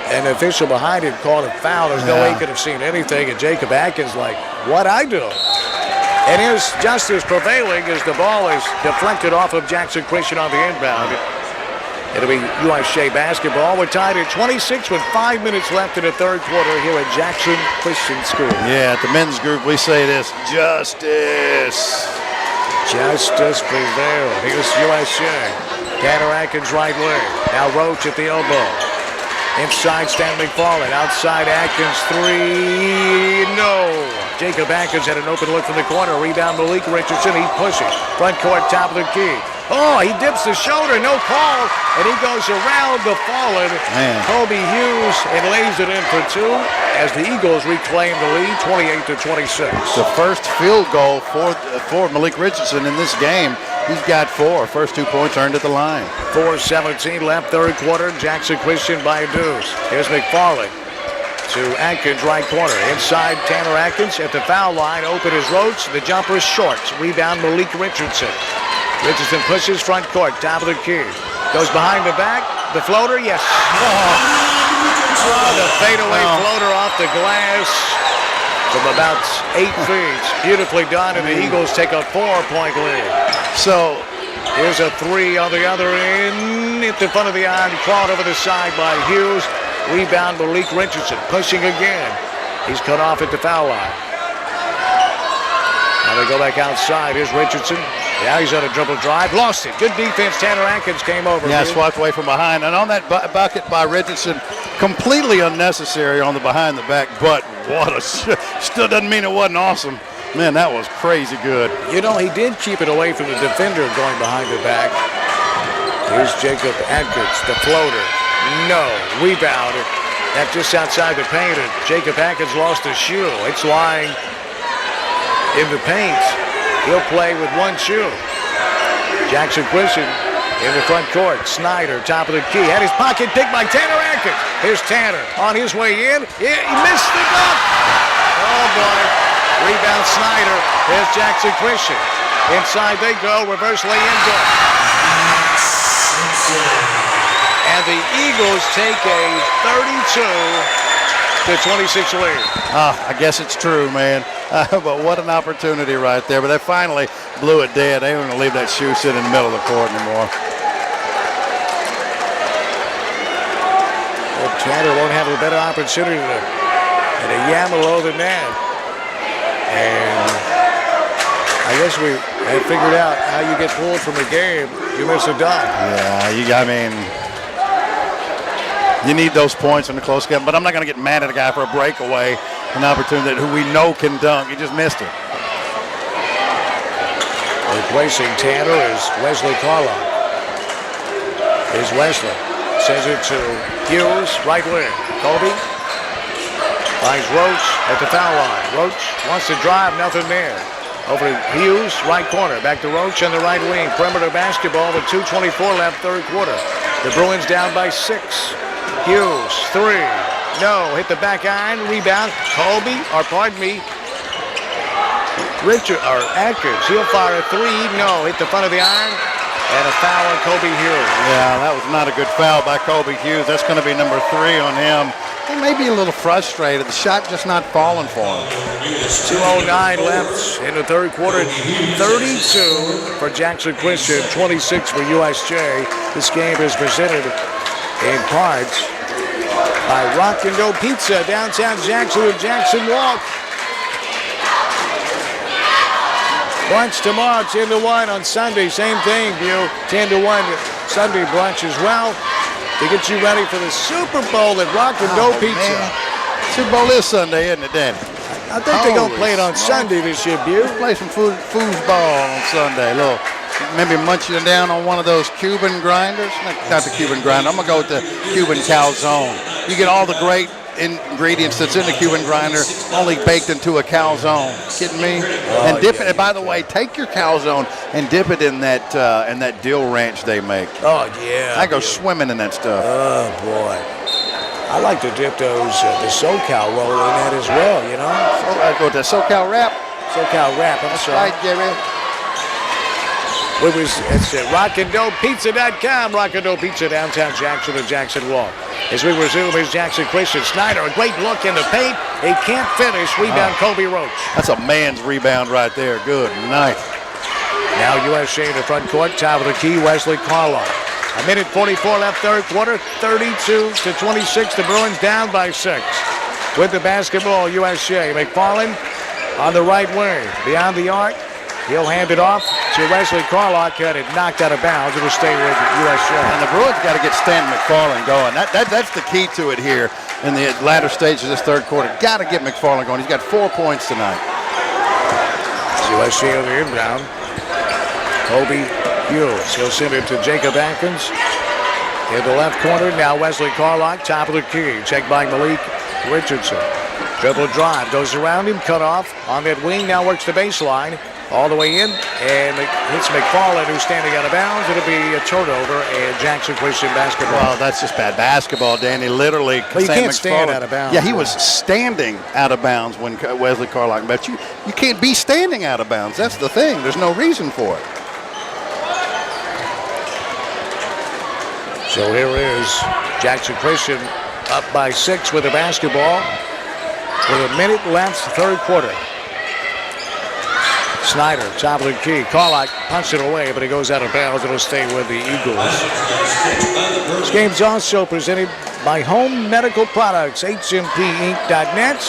S6: And the official behind him called a foul. There's no way he could have seen anything. And Jacob Atkins like, what'd I do? And here's justice prevailing as the ball is deflected off of Jackson Christian on the inbound. It'll be USJ basketball. We're tied at 26 with 5 minutes left in the third quarter here at Jackson Christian School.
S1: Yeah, at the men's group we say this, justice.
S6: Justice prevail. Here's USJ. Tanner Atkins right wing. Now Roach at the elbow. Inside Stan McFarland. Outside Atkins 3. No. Jacob Atkins had an open look from the corner. Rebound Malik Richardson. He's pushing. Front court, top of the key. Oh, he dips the shoulder, no call, and he goes around the fallen Kobe Hughes and lays it in for 2 as the Eagles reclaim the lead, 28-26.
S1: The first field goal for Malik Richardson in this game. He's got 4. First 2 points earned at the line.
S6: 4:17 left, third quarter. Jackson Christian by a deuce. Here's McFarland to Atkins, right corner. Inside Tanner Atkins at the foul line. Open is Roach. The jumper is short. Rebound Malik Richardson. Richardson pushes front court, top of the key. Goes behind the back. The floater, yes. The fadeaway floater off the glass from about 8 feet. Beautifully done, and the Eagles take a 4-point lead.
S1: So
S6: here's a 3 on the other end. Hit the front of the iron, clawed over the side by Hughes. Rebound, Malik Richardson pushing again. He's cut off at the foul line. Now they go back outside. Here's Richardson. Now he's on a dribble drive. Lost it. Good defense. Tanner Atkins came over.
S1: Yeah, swapped away from behind. And on that bucket by Richardson, completely unnecessary on the behind the back. But what a still doesn't mean it wasn't awesome. Man, that was crazy good.
S6: You know, he did keep it away from the defender going behind the back. Here's Jacob Atkins, the floater. No. Rebound. That's just outside the paint. And Jacob Atkins lost a shoe. It's lying in the paint. He'll play with one shoe. Jackson Christian in the front court. Snyder, top of the key. Had his pocket picked by Tanner Atkins. Here's Tanner on his way in. He missed the dunk. Oh, boy. Rebound Snyder. There's Jackson Christian. Inside they go. Reverse lay-in good. And the Eagles take a 32-26 lead.
S1: I guess it's true, man. But what an opportunity right there. But they finally blew it dead. They weren't going to leave that shoe sitting in the middle of the court anymore.
S6: Well, Tanner won't have a better opportunity than a Yamalo than that. And I guess we have figured out how you get pulled from a game. You miss a dunk.
S1: Yeah, you need those points in the close game. But I'm not going to get mad at a guy for a breakaway, an opportunity who we know can dunk. He just missed it.
S6: Replacing Tanner is Wesley Carlock. Here's Wesley. Sends it to Hughes, right wing. Kobe finds Roach at the foul line. Roach wants to drive, nothing there. Over to Hughes, right corner. Back to Roach on the right wing. Perimeter basketball with 2:24 left, third quarter. The Bruins down by 6. Hughes, 3. No, hit the back iron, rebound. Atkins. He'll fire a 3. No, hit the front of the iron. And a foul on Kobe Hughes.
S1: Yeah, that was not a good foul by Kobe Hughes. That's going to be number 3 on him. He may be a little frustrated. The shot just not falling for him.
S6: 2:09 left in the third quarter. 32 for Jackson Christian, 26 for USJ. This game is presented in parts by Rock and Dough Pizza, downtown Jackson with Jackson Walk. Brunch tomorrow, 10 to 1 on Sunday. Same thing, View. 10 to 1 Sunday brunch as well to get you ready for the Super Bowl at Rock and Dough Pizza.
S1: Man. Super Bowl is Sunday, isn't it, Danny?
S6: I think they're going to play it on Sunday this year, View.
S1: Play some foosball on Sunday. Maybe munch you down on one of those Cuban grinders. Not the Cuban grinder. I'm going to go with the Cuban calzone. You get all the great ingredients that's in the Cuban grinder, only baked into a calzone. Kidding me? And dip it. And by the way, take your calzone and dip it in that dill ranch they make.
S6: Oh yeah.
S1: I go swimming in that stuff.
S6: Oh boy. I like to dip those the SoCal roll in that as well. You know.
S1: I go with the SoCal wrap.
S6: SoCal wrap. I'm sorry.
S1: Right, Jerry.
S6: It's at rockanddoughtpizza.com. Rock and Dough Pizza, downtown Jackson and Jackson Walk. As we resume, here's Jackson Christian. Snyder, a great look in the paint. He can't finish. Rebound, Kobe Roach.
S1: That's a man's rebound right there. Good night.
S6: Now USJ in the front court. Top of the key, Wesley Carlock. 1:44 left, third quarter. 32-26. The Bruins down by 6. With the basketball, USJ. McFarland on the right wing. Beyond the arc. He'll hand it off to Wesley Carlock. Got it knocked out of bounds. It'll stay with USJ.
S1: And the Bruins got to get Stan McFarland going. That's the key to it here in the latter stages of this third quarter. Got to get McFarland going. He's got 4 points tonight.
S6: USJ on the inbound. Kobe Hughes. He'll send it to Jacob Atkins. In the left corner, now Wesley Carlock, top of the key. Checked by Malik Richardson. Dribble drive. Goes around him. Cut off on that wing. Now works the baseline. All the way in, and hits McFarland, who's standing out of bounds. It'll be a turnover, and Jackson Christian basketball.
S1: Well, that's just bad basketball, Danny. Literally,
S6: but you can't stand out of bounds.
S1: Yeah, he was standing out of bounds when Wesley Carlock met you. You can't be standing out of bounds. That's the thing. There's no reason for it.
S6: So here is Jackson Christian up by 6 with the basketball. With a minute left, third quarter. Snyder, top of the key. Carlock punched it away, but it goes out of bounds. It'll stay with the Eagles. This game's also presented by Home Medical Products, hmpinc.net.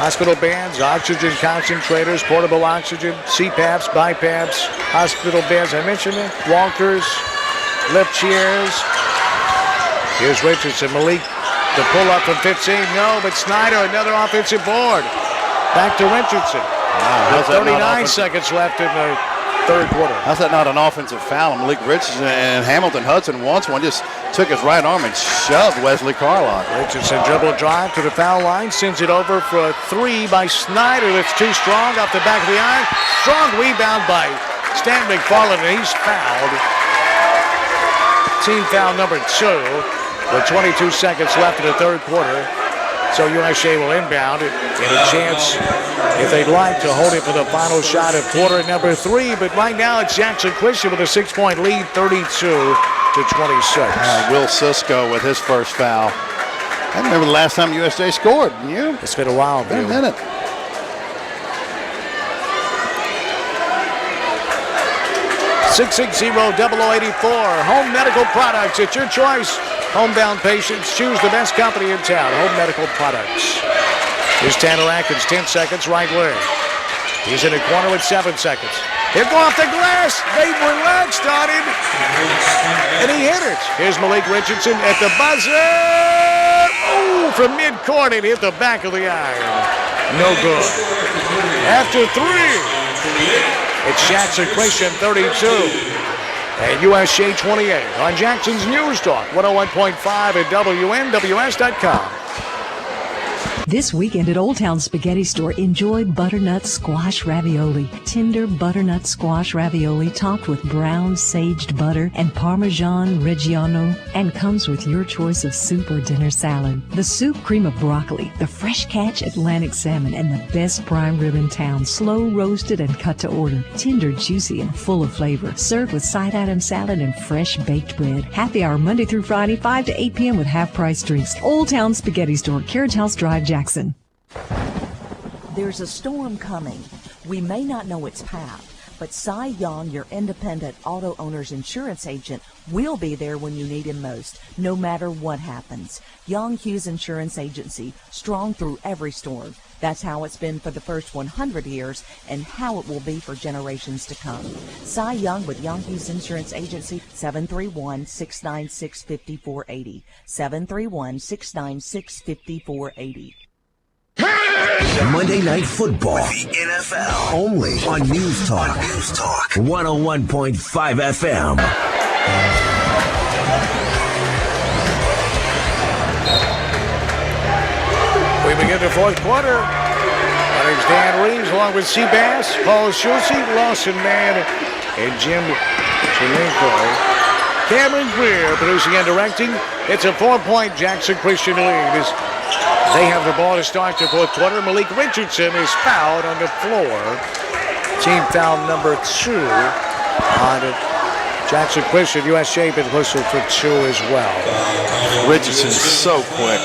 S6: Hospital beds, oxygen concentrators, portable oxygen, CPAPs, BiPAPs, hospital beds. I mentioned it. Walkers, lift chairs. Here's Richardson. Malik, the pull-up from 15. No, but Snyder, another offensive board. Back to Richardson.
S1: Wow,
S6: 39 seconds left in the third quarter.
S1: How's that not an offensive foul? Malik Richardson and Hamilton Hudson once one just took his right arm and shoved Wesley Carlock.
S6: Richardson dribble drive to the foul line, sends it over for a 3 by Snyder. That's too strong off the back of the iron. Strong rebound by Stan McFarland, and he's fouled. Team foul number 2 with 22 seconds left in the third quarter. So USJ will inbound it and a chance, if they'd like, to hold it for the final shot of quarter number 3. But right now it's Jackson Christian with a 6-point lead, 32-26.
S1: Will Cisco with his first foul. I remember the last time USJ scored. You?
S6: It's been a while,
S1: Been a minute.
S6: $660-0084. Home Medical Products. It's your choice. Homebound patients, choose the best company in town. Home Medical Products. Here's Tanner Atkins, 10 seconds, right wing. He's in the corner with 7 seconds. He'll go off the glass. They relaxed on him. And he hit it. Here's Malik Richardson at the buzzer. Ooh, from midcourt, it hit the back of the iron. No good. After 3, it's Jackson Christian, 32. And USJ 28 on Jackson's News Talk, 101.5 at WNWS.com.
S7: This weekend at Old Town Spaghetti Store, enjoy butternut squash ravioli. Tender butternut squash ravioli topped with brown saged butter and Parmesan Reggiano, and comes with your choice of soup or dinner salad. The soup, cream of broccoli, the fresh catch Atlantic salmon, and the best prime rib in town, slow roasted and cut to order. Tender, juicy, and full of flavor. Served with side item salad and fresh baked bread. Happy hour Monday through Friday, 5 to 8 p.m. with half-price drinks. Old Town Spaghetti Store, Carriage House Drive, Jackson.
S8: There's a storm coming. We may not know its path, but Cy Young, your independent auto owner's insurance agent, will be there when you need him most, no matter what happens. Young Hughes Insurance Agency, strong through every storm. That's how it's been for the first 100 years and how it will be for generations to come. Cy Young with Young Hughes Insurance Agency, 731-696-5480. 731-696-5480.
S5: Monday Night Football, the NFL, only on News Talk, 101.5 FM.
S6: We begin the fourth quarter. My name's Dan Reaves, along with SeaBass, Paul Schultze, Lawson Mann, and Jim Chelenko. Cameron Greer producing and directing. It's a 4-point Jackson Christian lead. They have the ball to start the fourth quarter. Malik Richardson is fouled on the floor. Team foul number 2 on Jackson Christian. USJ been whistled for 2 as well.
S1: Richardson's so quick.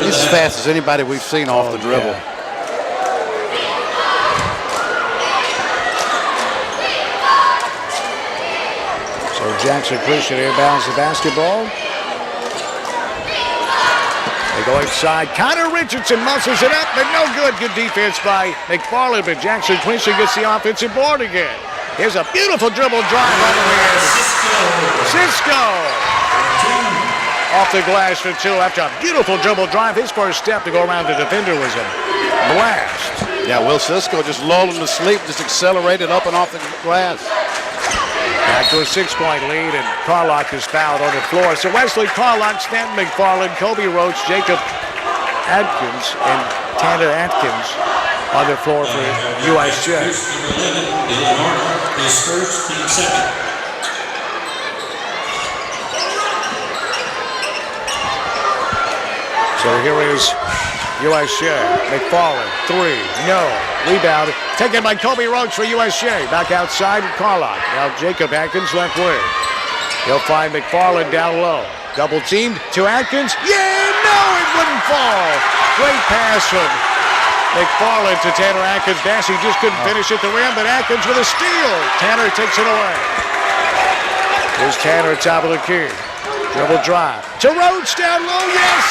S1: He's as fast as anybody we've seen off the dribble.
S6: Yeah. So Jackson Christian inbounds the basketball. They go inside. Connor Richardson muscles it up, but no good. Good defense by McFarland, but Jackson Christian gets the offensive board again. Here's a beautiful dribble drive on the head. Cisco off the glass for 2 after a beautiful dribble drive. His first step to go around the defender was a blast.
S1: Yeah, Will Cisco just lulled him to sleep, just accelerated up and off the glass.
S6: Back to a 6-point lead, and Carlock is fouled on the floor. So Wesley Carlock, Stanton McFarland, Kobe Roach, Jacob Atkins, and Tanner Atkins on the floor for USJ.
S2: His first and second.
S6: So here is USJ. McFarland, 3, no. Rebound taken by Kobe Roach for USJ. Back outside, Carlock. Now Jacob Atkins, left wing. He'll find McFarland down low. Double teamed to Atkins. Yeah, no, it wouldn't fall. Great pass from McFarland to Tanner Atkins. Bassey just couldn't finish at the rim, but Atkins with a steal. Tanner takes it away. Here's Tanner at top of the key. Dribble drive to Rhodes down low. Yes!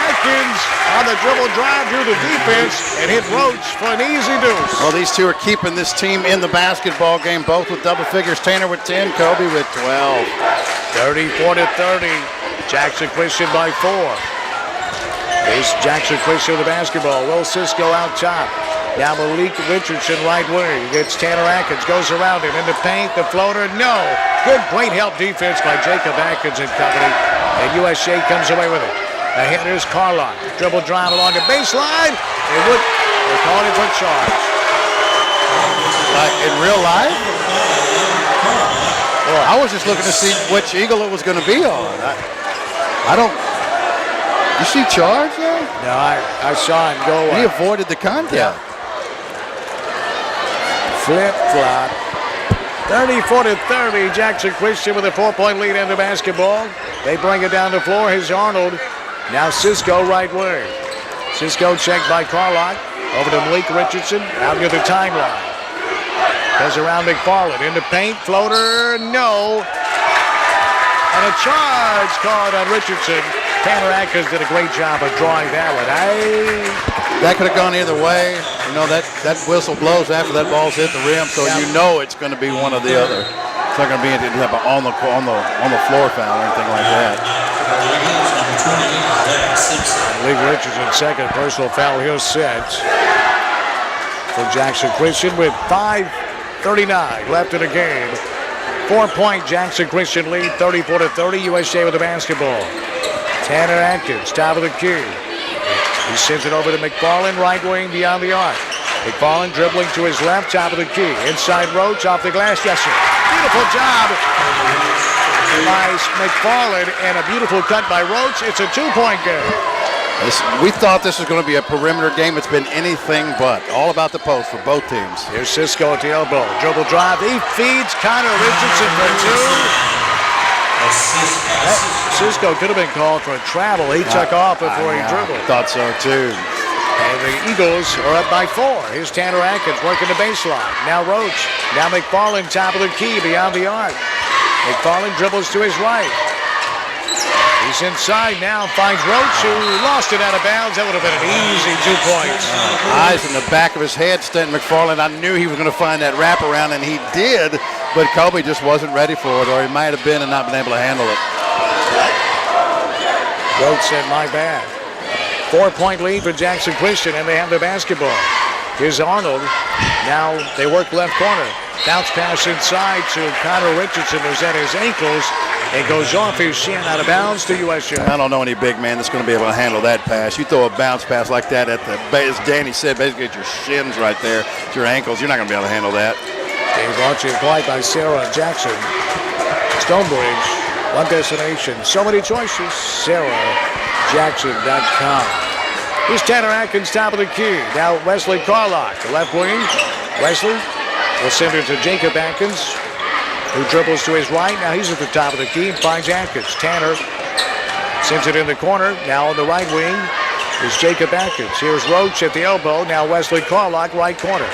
S6: Atkins on the dribble drive drew the defense and hit Rhodes for an easy deuce.
S1: Well, these two are keeping this team in the basketball game, both with double figures. Tanner with 10, Kobe with 12.
S6: 34-30. Jackson Christian by 4. Here's Jackson Christian with the basketball. Will Cisco out top. Now Malik Richardson right wing. Gets Tanner Atkins. Goes around him. In the paint. The floater. No. Good, great help defense by Jacob Atkins and company. And USJ comes away with it. Ahead is Carlock. Dribble drive along the baseline. They're calling it for charge.
S1: In real life? Well, I was just looking to see which Eagle it was going to be on. I don't. You see charge there?
S6: No, I saw him go.
S1: He avoided the contact.
S6: Yeah. Flip-flop. 34-30. Jackson Christian with a 4-point lead in the basketball. They bring it down the floor. Here's Arnold. Now Cisco right wing. Cisco checked by Carlock. Over to Malik Richardson. Out near the timeline. Goes around McFarland. In the paint. Floater. No. And a charge called on Richardson. Tanner Atkins did a great job of drawing that one.
S1: That could have gone either way. You know, that whistle blows after that ball's hit the rim, so you know it's going to be one or the other. It's not going to be anything to have on the floor foul or anything like that.
S6: Lee Richardson, second personal foul here set for Jackson Christian with 5:39 left in the game. 4-point Jackson Christian lead, 34-30. USJ with the basketball. Tanner Atkins, top of the key. He sends it over to McFarland, right wing beyond the arc. McFarland dribbling to his left, top of the key. Inside Roach, off the glass. Yes, sir. Beautiful job by McFarland and a beautiful cut by Roach. It's a 2-point game.
S1: We thought this was going to be a perimeter game. It's been anything but. All about the post for both teams.
S6: Here's Cisco at the elbow. Dribble drive. He feeds Connor Richardson for 2. Cisco could have been called for a travel. He took off before he dribbled.
S1: Thought so, too.
S6: And the Eagles are up by 4. Here's Tanner Atkins working the baseline. Now Roach. Now McFarland, top of the key, beyond the arc. McFarland dribbles to his right. He's inside now, finds Roach, who lost it out of bounds. That would have been an easy 2 points.
S1: Eyes in the back of his head, Stanton McFarland. I knew he was going to find that wraparound, and he did, but Kobe just wasn't ready for it, or he might have been and not been able to handle it.
S6: Roach said, my bad. 4-point lead for Jackson Christian, and they have the basketball. Here's Arnold. Now they work left corner. Bounce pass inside to Connor Richardson, who's at his ankles. It goes off his shin, out of bounds to USJ.
S1: I don't know any big man that's going to be able to handle that pass. You throw a bounce pass like that at the base, as Danny said, basically at your shins right there, at your ankles. You're not going to be able to handle that.
S6: Game brought to you by Sarah Jackson. Stonebridge, one destination, so many choices. SarahJackson.com. Here's Tanner Atkins, top of the key. Now Wesley Carlock, the left wing. Wesley will send it to Jacob Atkins, who dribbles to his right. Now he's at the top of the key and finds Atkins. Tanner sends it in the corner. Now on the right wing is Jacob Atkins. Here's Roach at the elbow. Now Wesley Carlock, right corner.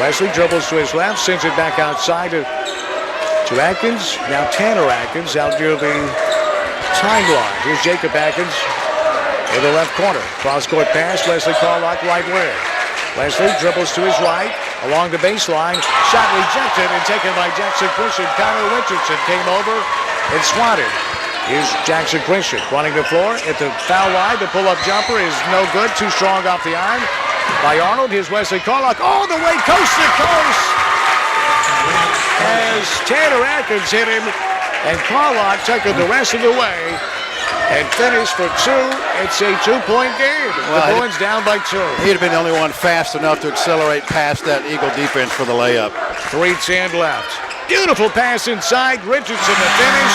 S6: Wesley dribbles to his left, sends it back outside to Atkins. Now Tanner Atkins out near the timeline. Here's Jacob Atkins in the left corner. Cross-court pass, Wesley Carlock, right wing. Wesley dribbles to his right, along the baseline. Shot rejected and taken by Jackson Christian. Connor Richardson came over and swatted. Here's Jackson Christian running the floor at the foul line. The pull-up jumper is no good. Too strong off the iron by Arnold. Here's Wesley Carlock all the way coast to coast as Tanner Atkins hit him, and Carlock took it the rest of the way and finished for 2. It's a 2-point game. The Bruins down by 2.
S1: He'd have been the only one fast enough to accelerate past that Eagle defense for the layup.
S6: 3:10 left. Beautiful pass inside. Richardson to finish.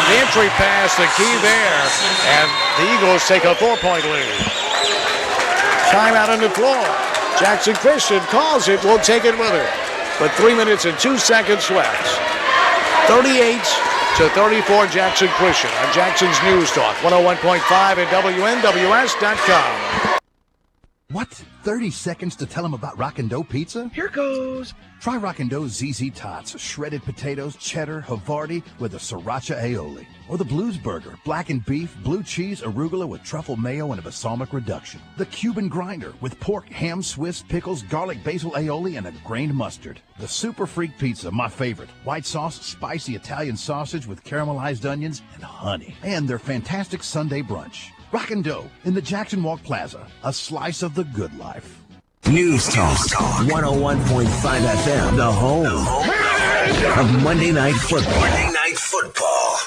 S6: The entry pass, the key there. And the Eagles take a 4-point lead. Timeout on the floor. Jackson Christian calls it. We'll take it with her. But 3 minutes and 2 seconds left. 38-34 Jackson Christian on Jackson's News Talk. 101.5 at WNWS.com.
S9: What? 30 seconds to tell them about Rockin' Dough Pizza? Here goes. Try Rockin' Dough's ZZ Tots, shredded potatoes, cheddar, Havarti with a sriracha aioli. Or the Blues Burger, blackened beef, blue cheese, arugula with truffle mayo and a balsamic reduction. The Cuban Grinder with pork, ham, Swiss, pickles, garlic, basil aioli, and a grained mustard. The Super Freak Pizza, my favorite. White sauce, spicy Italian sausage with caramelized onions and honey. And their fantastic Sunday brunch. Rockin' Dough in the Jackson Walk Plaza, a slice of the good life.
S5: News Talk 101.5 FM, the home of Monday Night Football. Monday Night Football.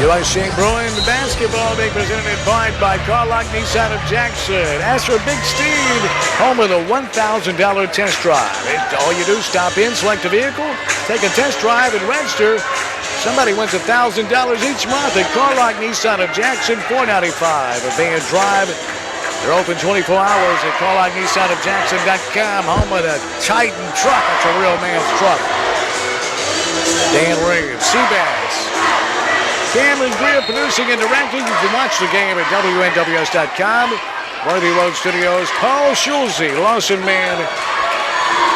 S6: USJ Bruins basketball being presented in part by Carlock Nissan of Jackson. As for Big Steve, home of the $1,000 test drive. All you do, stop in, select a vehicle, take a test drive, and register. Somebody wins $1,000 each month at Carlock Nissan of Jackson, 495 of Van Drive. They're open 24 hours at CarlockNissanofJackson.com, home of the Titan truck. That's a real man's truck. Dan Reaves, SeaBass. Cameron Greer producing and directing. You can watch the game at WNWS.com. Worthy Road Studios, Paul Schulze, Lawson Man,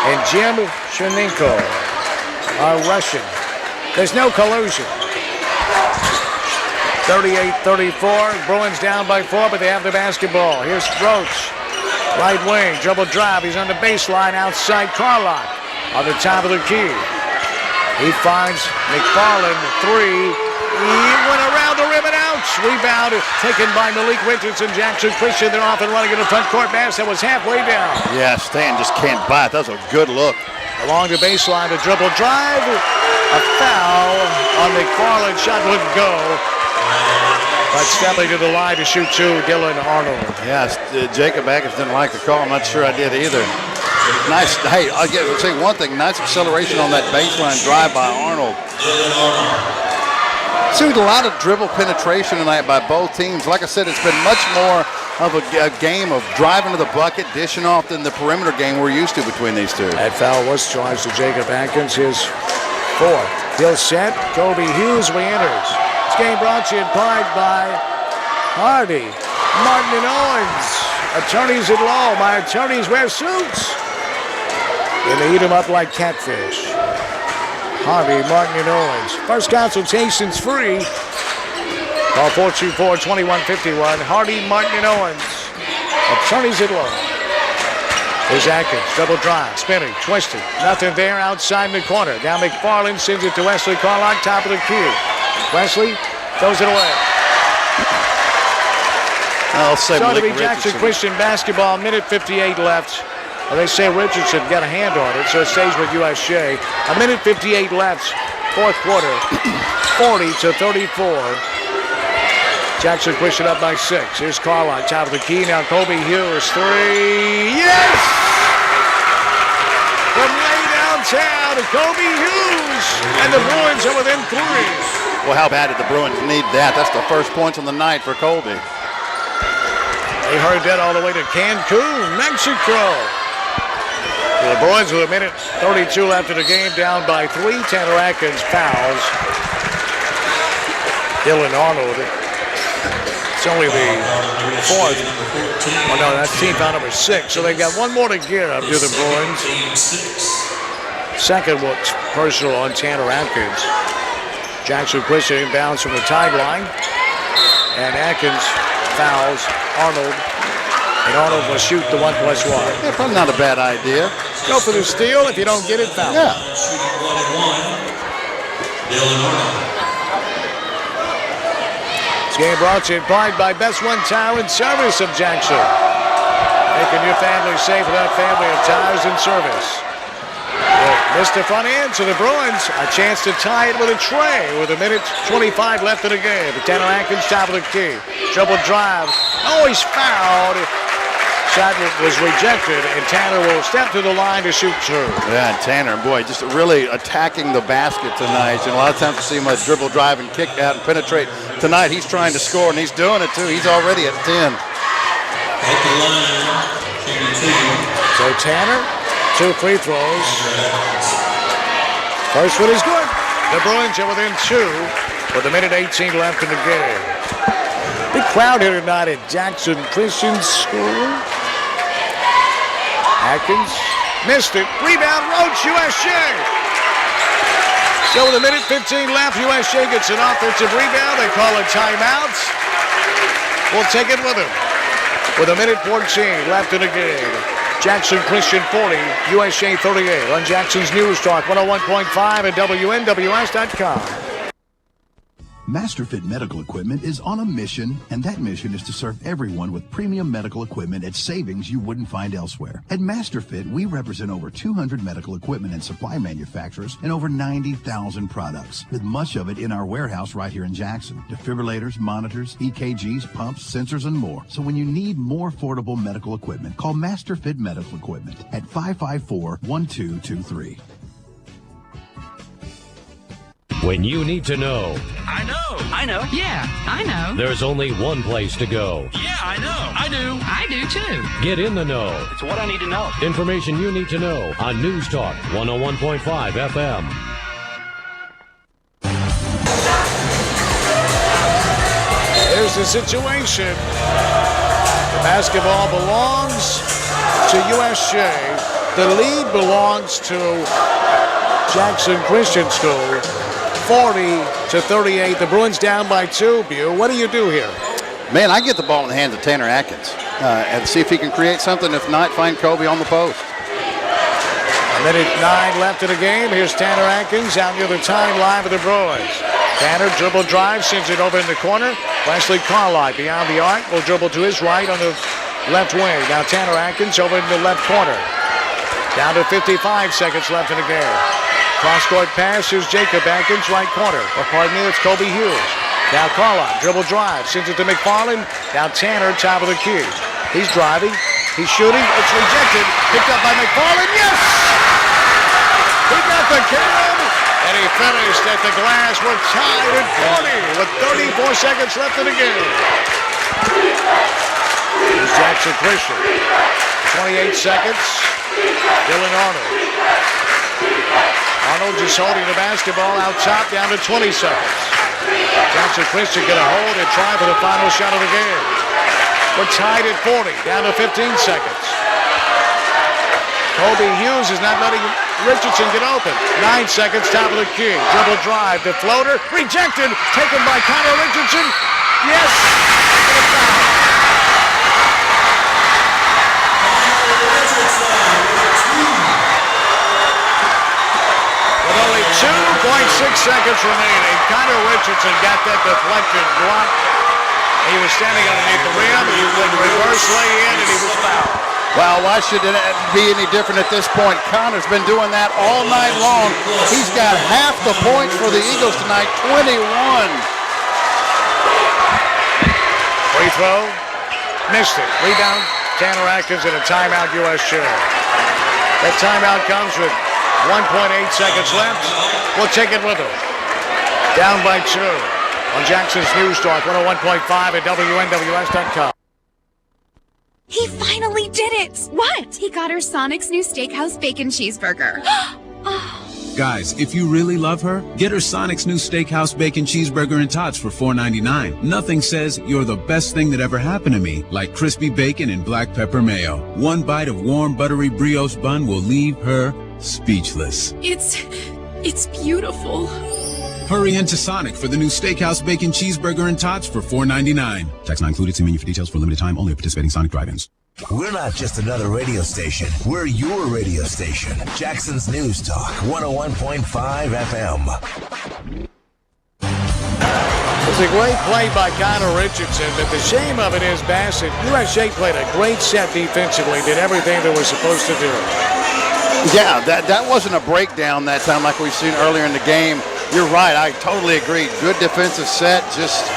S6: and Jim Chernenko are Russian. There's no collusion. 38-34. Bruins down by 4, but they have the basketball. Here's Roach. Right wing, dribble drive. He's on the baseline outside Carlock on the top of the key. He finds McFarland, 3. He went around the rim and out. Rebound taken by Malik Richardson. Jackson Christian, they're off and running in the front court. Bass that was halfway down.
S1: Yeah, Stan just can't buy it. That was a good look.
S6: Along the baseline, the dribble drive. A foul on McFarland. Shot wouldn't go. But stepping to the line to shoot two, Dylan Arnold.
S1: Yes, Jacob Atkins didn't like the call. I'm not sure I did either. Nice. Hey, I'll say one thing. Nice acceleration on that baseline drive by Arnold. See a lot of dribble penetration tonight by both teams. Like I said, it's been much more of a game of driving to the bucket, dishing off than the perimeter game we're used to between these two.
S6: That foul was charged to Jacob Atkins, his 4th. He'll set. Kobe Hughes re-enters. This game brought to you in part by Hardy, Martin and Owens. Attorneys at law. My attorneys wear suits. And they eat them up like catfish. Harvey, Martin, and Owens. First consultation's free. Call 424-2151. Hardy, Martin, and Owens. Attorneys at law. Here's Atkins. Double drive. Spinning. Twisting. Nothing there outside in the corner. Now McFarland sends it to Wesley Carlock. Top of the key. Wesley throws it away.
S1: I'll say
S6: so
S1: Malik
S6: to be Jackson Christian basketball. Minute 58 left. Well, they say Richardson got a hand on it, so it stays with USJ. A minute 58 left, 4th quarter, 40-34. Jackson Christian up by 6. Here's Carlock, top of the key. Now Kobe Hughes, 3. Yes! From way downtown, Kobe Hughes, and the Bruins are within 3.
S1: Well, how bad did the Bruins need that? That's the first points on the night for Kobe.
S6: They heard that all the way to Cancun, Mexico. The Bruins with a minute 32 left in the game, down by 3. Tanner Atkins fouls. Dylan Arnold. It's only the 4th. Oh no, that's team foul number 6. So they've got one more to get up to the Bruins. Second looks personal on Tanner Atkins. Jackson Christian inbounds from the timeline. And Atkins fouls Arnold. And Arnold will shoot the 1+1.
S1: Yeah, probably not a bad idea.
S6: Go for the steal. If you don't get it, foul.
S1: Yeah.
S6: This game brought to you in part by Best One Tire and Service of Jackson. Making your family safe with that family of tires and service. Missed the front end to the Bruins. A chance to tie it with a tray with a minute 25 left in the game. Tanner Atkins, top of the key. Dribble drive. Oh, he's fouled. Shot was rejected, and Tanner will step to the line to shoot 2.
S1: Yeah, and Tanner, boy, just really attacking the basket tonight. And a lot of times we see him dribble drive and kick out and penetrate. Tonight he's trying to score, and he's doing it too. He's already at 10.
S2: At the line, shooting 2.
S6: So Tanner, 2 free throws. First one is good. The Bruins are within 2 with 1:18 left in the game. Big crowd here tonight at Jackson Christian School. Atkins missed it. Rebound, Roach, USJ. So with 1:15 left, USJ gets an offensive rebound. They call it timeout. We'll take it with him. With 1:14 left in the game. Jackson Christian 40, USJ 38 on Jackson's News Talk 101.5 at WNWS.com.
S9: MasterFit Medical Equipment is on a mission, and that mission is to serve everyone with premium medical equipment at savings you wouldn't find elsewhere. At MasterFit, we represent over 200 medical equipment and supply manufacturers and over 90,000 products, with much of it in our warehouse right here in Jackson. Defibrillators, monitors, EKGs, pumps, sensors, and more. So when you need more affordable medical equipment, call MasterFit Medical Equipment at 554-1223.
S10: When you need to know.
S11: I know. Yeah, I know.
S10: There's only one place to go.
S11: Yeah, I know. I do. I do too.
S10: Get in the know.
S11: It's what I need to know.
S10: Information you need to know on News Talk 101.5 FM.
S6: Here's the situation. The basketball belongs to USJ. The lead belongs to Jackson Christian School. 40-38. The Bruins down by 2. Bew, what do you do here?
S1: Man, I get the ball in the hands of Tanner Atkins and see if he can create something. If not, find Kobe on the post.
S6: 1:09 left in the game. Here's Tanner Atkins out near the timeline for the Bruins. Tanner dribble drive, sends it over in the corner. Wesley Carlisle beyond the arc will dribble to his right on the left wing. Now Tanner Atkins over in the left corner. Down to 55 seconds left in the game. Cross-court pass, here's Jacob Atkins, right corner. Or pardon me, it's Kobe Hughes. Now Carlisle, dribble drive, sends it to McFarland. Now Tanner, top of the key. He's driving, he's shooting, it's rejected. Picked up by McFarland, yes! He got the cam, and he finished at the glass. We're tied at 40 with 34 seconds left in the game. Here's Jackson Christian. 28 seconds. Dylan Arnold. Arnold just holding the basketball out top down to 20 seconds. Jackson Christian going to hold and try for the final shot of the game. We're tied at 40, down to 15 seconds. Kobe Hughes is not letting Richardson get open. 9 seconds, top of the key. Dribble drive, the floater, rejected, taken by Connor Richardson. Yes! With only 2.6 seconds remaining, Connor Richardson got that deflected block. He was standing underneath the rim. He would reverse lay in, and he was fouled.
S1: Well, why should it be any different at this point? Connor's been doing that all night long. He's got half the points for the Eagles tonight, 21.
S6: Free throw, missed it. Rebound, Tanner Atkins, and a timeout, USJ. That timeout comes with 1.8 seconds left. We'll take it with him. Down by 2 on Jackson's News Talk 101.5 at WNWS.com.
S12: He finally did it! What? He got her Sonic's new Steakhouse Bacon Cheeseburger.
S13: Guys, if you really love her, get her Sonic's new Steakhouse Bacon Cheeseburger and Tots for $4.99. Nothing says you're the best thing that ever happened to me like crispy bacon and black pepper mayo. One bite of warm, buttery brioche bun will leave her speechless.
S12: It's beautiful.
S13: Hurry into Sonic for the new Steakhouse Bacon Cheeseburger and Tots for $4.99. Tax not included. See menu for details for limited time only at participating Sonic drive-ins.
S5: We're not just another radio station. We're your radio station. Jackson's News Talk 101.5 FM.
S6: It's a great play by Connor Richardson, but the shame of it is, Bassett, USJ played a great set defensively, did everything they were supposed to do.
S1: Yeah, that wasn't a breakdown that time like we've seen earlier in the game. You're right. I totally agree. Good defensive set. Just,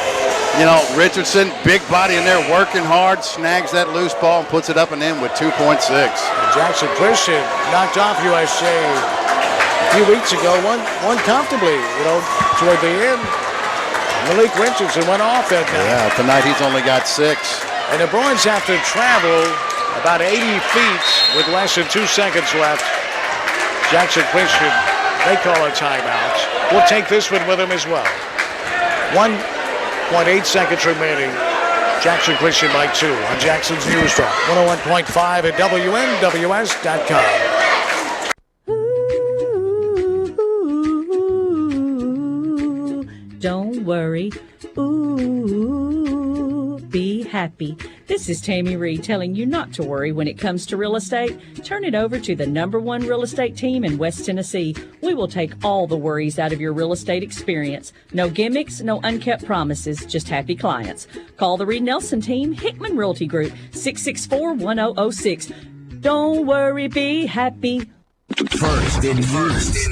S1: Richardson, big body in there, working hard, snags that loose ball and puts it up and in with 2.6.
S6: Jackson Christian knocked off USJ a few weeks ago, won comfortably, toward the end. Malik Richardson went off that night.
S1: Yeah, tonight he's only got 6.
S6: And the Bruins have to travel about 80 feet with less than 2 seconds left. Jackson Christian, they call a timeout. We'll take this one with him as well. 1.8 seconds remaining. Jackson Christian by 2 on Jackson's News Talk. 101.5 at WNWS.com.
S14: Don't worry. Ooh, be happy. This is Tammy Reed telling you not to worry when it comes to real estate. Turn it over to the #1 real estate team in West Tennessee. We will take all the worries out of your real estate experience. No gimmicks, no unkept promises, just happy clients. Call the Reed Nelson team, Hickman Realty Group, 664-1006. Don't worry, be happy.
S5: First in news,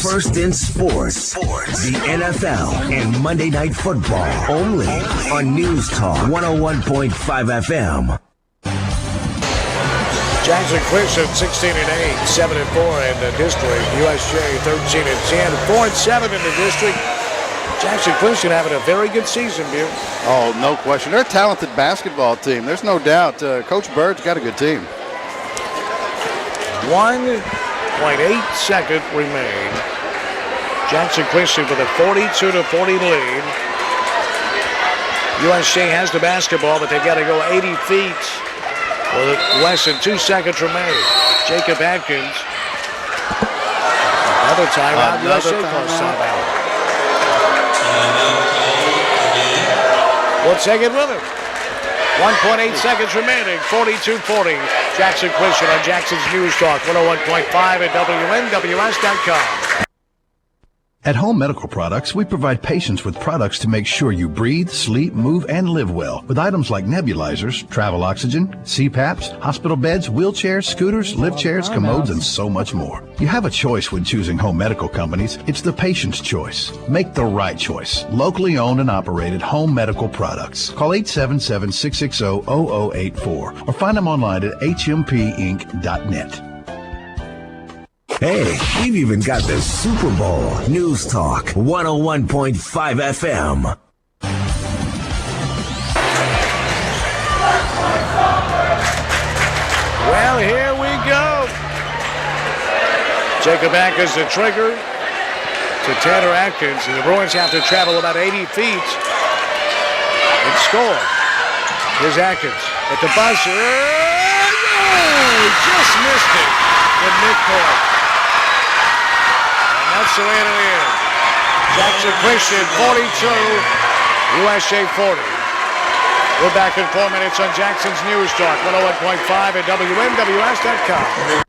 S5: first in sports, the NFL and Monday Night Football, only on News Talk 101.5 FM.
S6: Jackson Christian 16-8, 7-4 in the district. USJ 13-10, 4-7 in the district. Jackson Christian having a very good season, Bill.
S1: Oh, no question. They're a talented basketball team. There's no doubt. Coach Bird's got a good team.
S6: 1.8 seconds remain. Jackson Christian with a 42-40 lead. USJ has the basketball, but they've got to go 80 feet with less than 2 seconds remain. Jacob Atkins. Another timeout. USJ calls timeout. We'll take it with him. 1.8 seconds remaining, 42-40. Jackson Christian on Jackson's News Talk, 101.5 at WNWS.com.
S9: At Home Medical Products, we provide patients with products to make sure you breathe, sleep, move, and live well. With items like nebulizers, travel oxygen, CPAPs, hospital beds, wheelchairs, scooters, lift chairs, commodes, and so much more. You have a choice when choosing home medical companies. It's the patient's choice. Make the right choice. Locally owned and operated Home Medical Products. Call 877-660-0084 or find them online at hmpinc.net.
S5: Hey, we've even got the Super Bowl. News Talk 101.5 FM.
S6: Well, here we go. Jacob Atkins the trigger to Tanner Atkins, and the Bruins have to travel about 80 feet and score. Here's Atkins at the buzzer. Oh, he just missed it with midcourt. That's the way to end. Jackson Christian 42, USJ 40. We're back in 4 minutes on Jackson's News Talk, 101.5 at WNWS.com.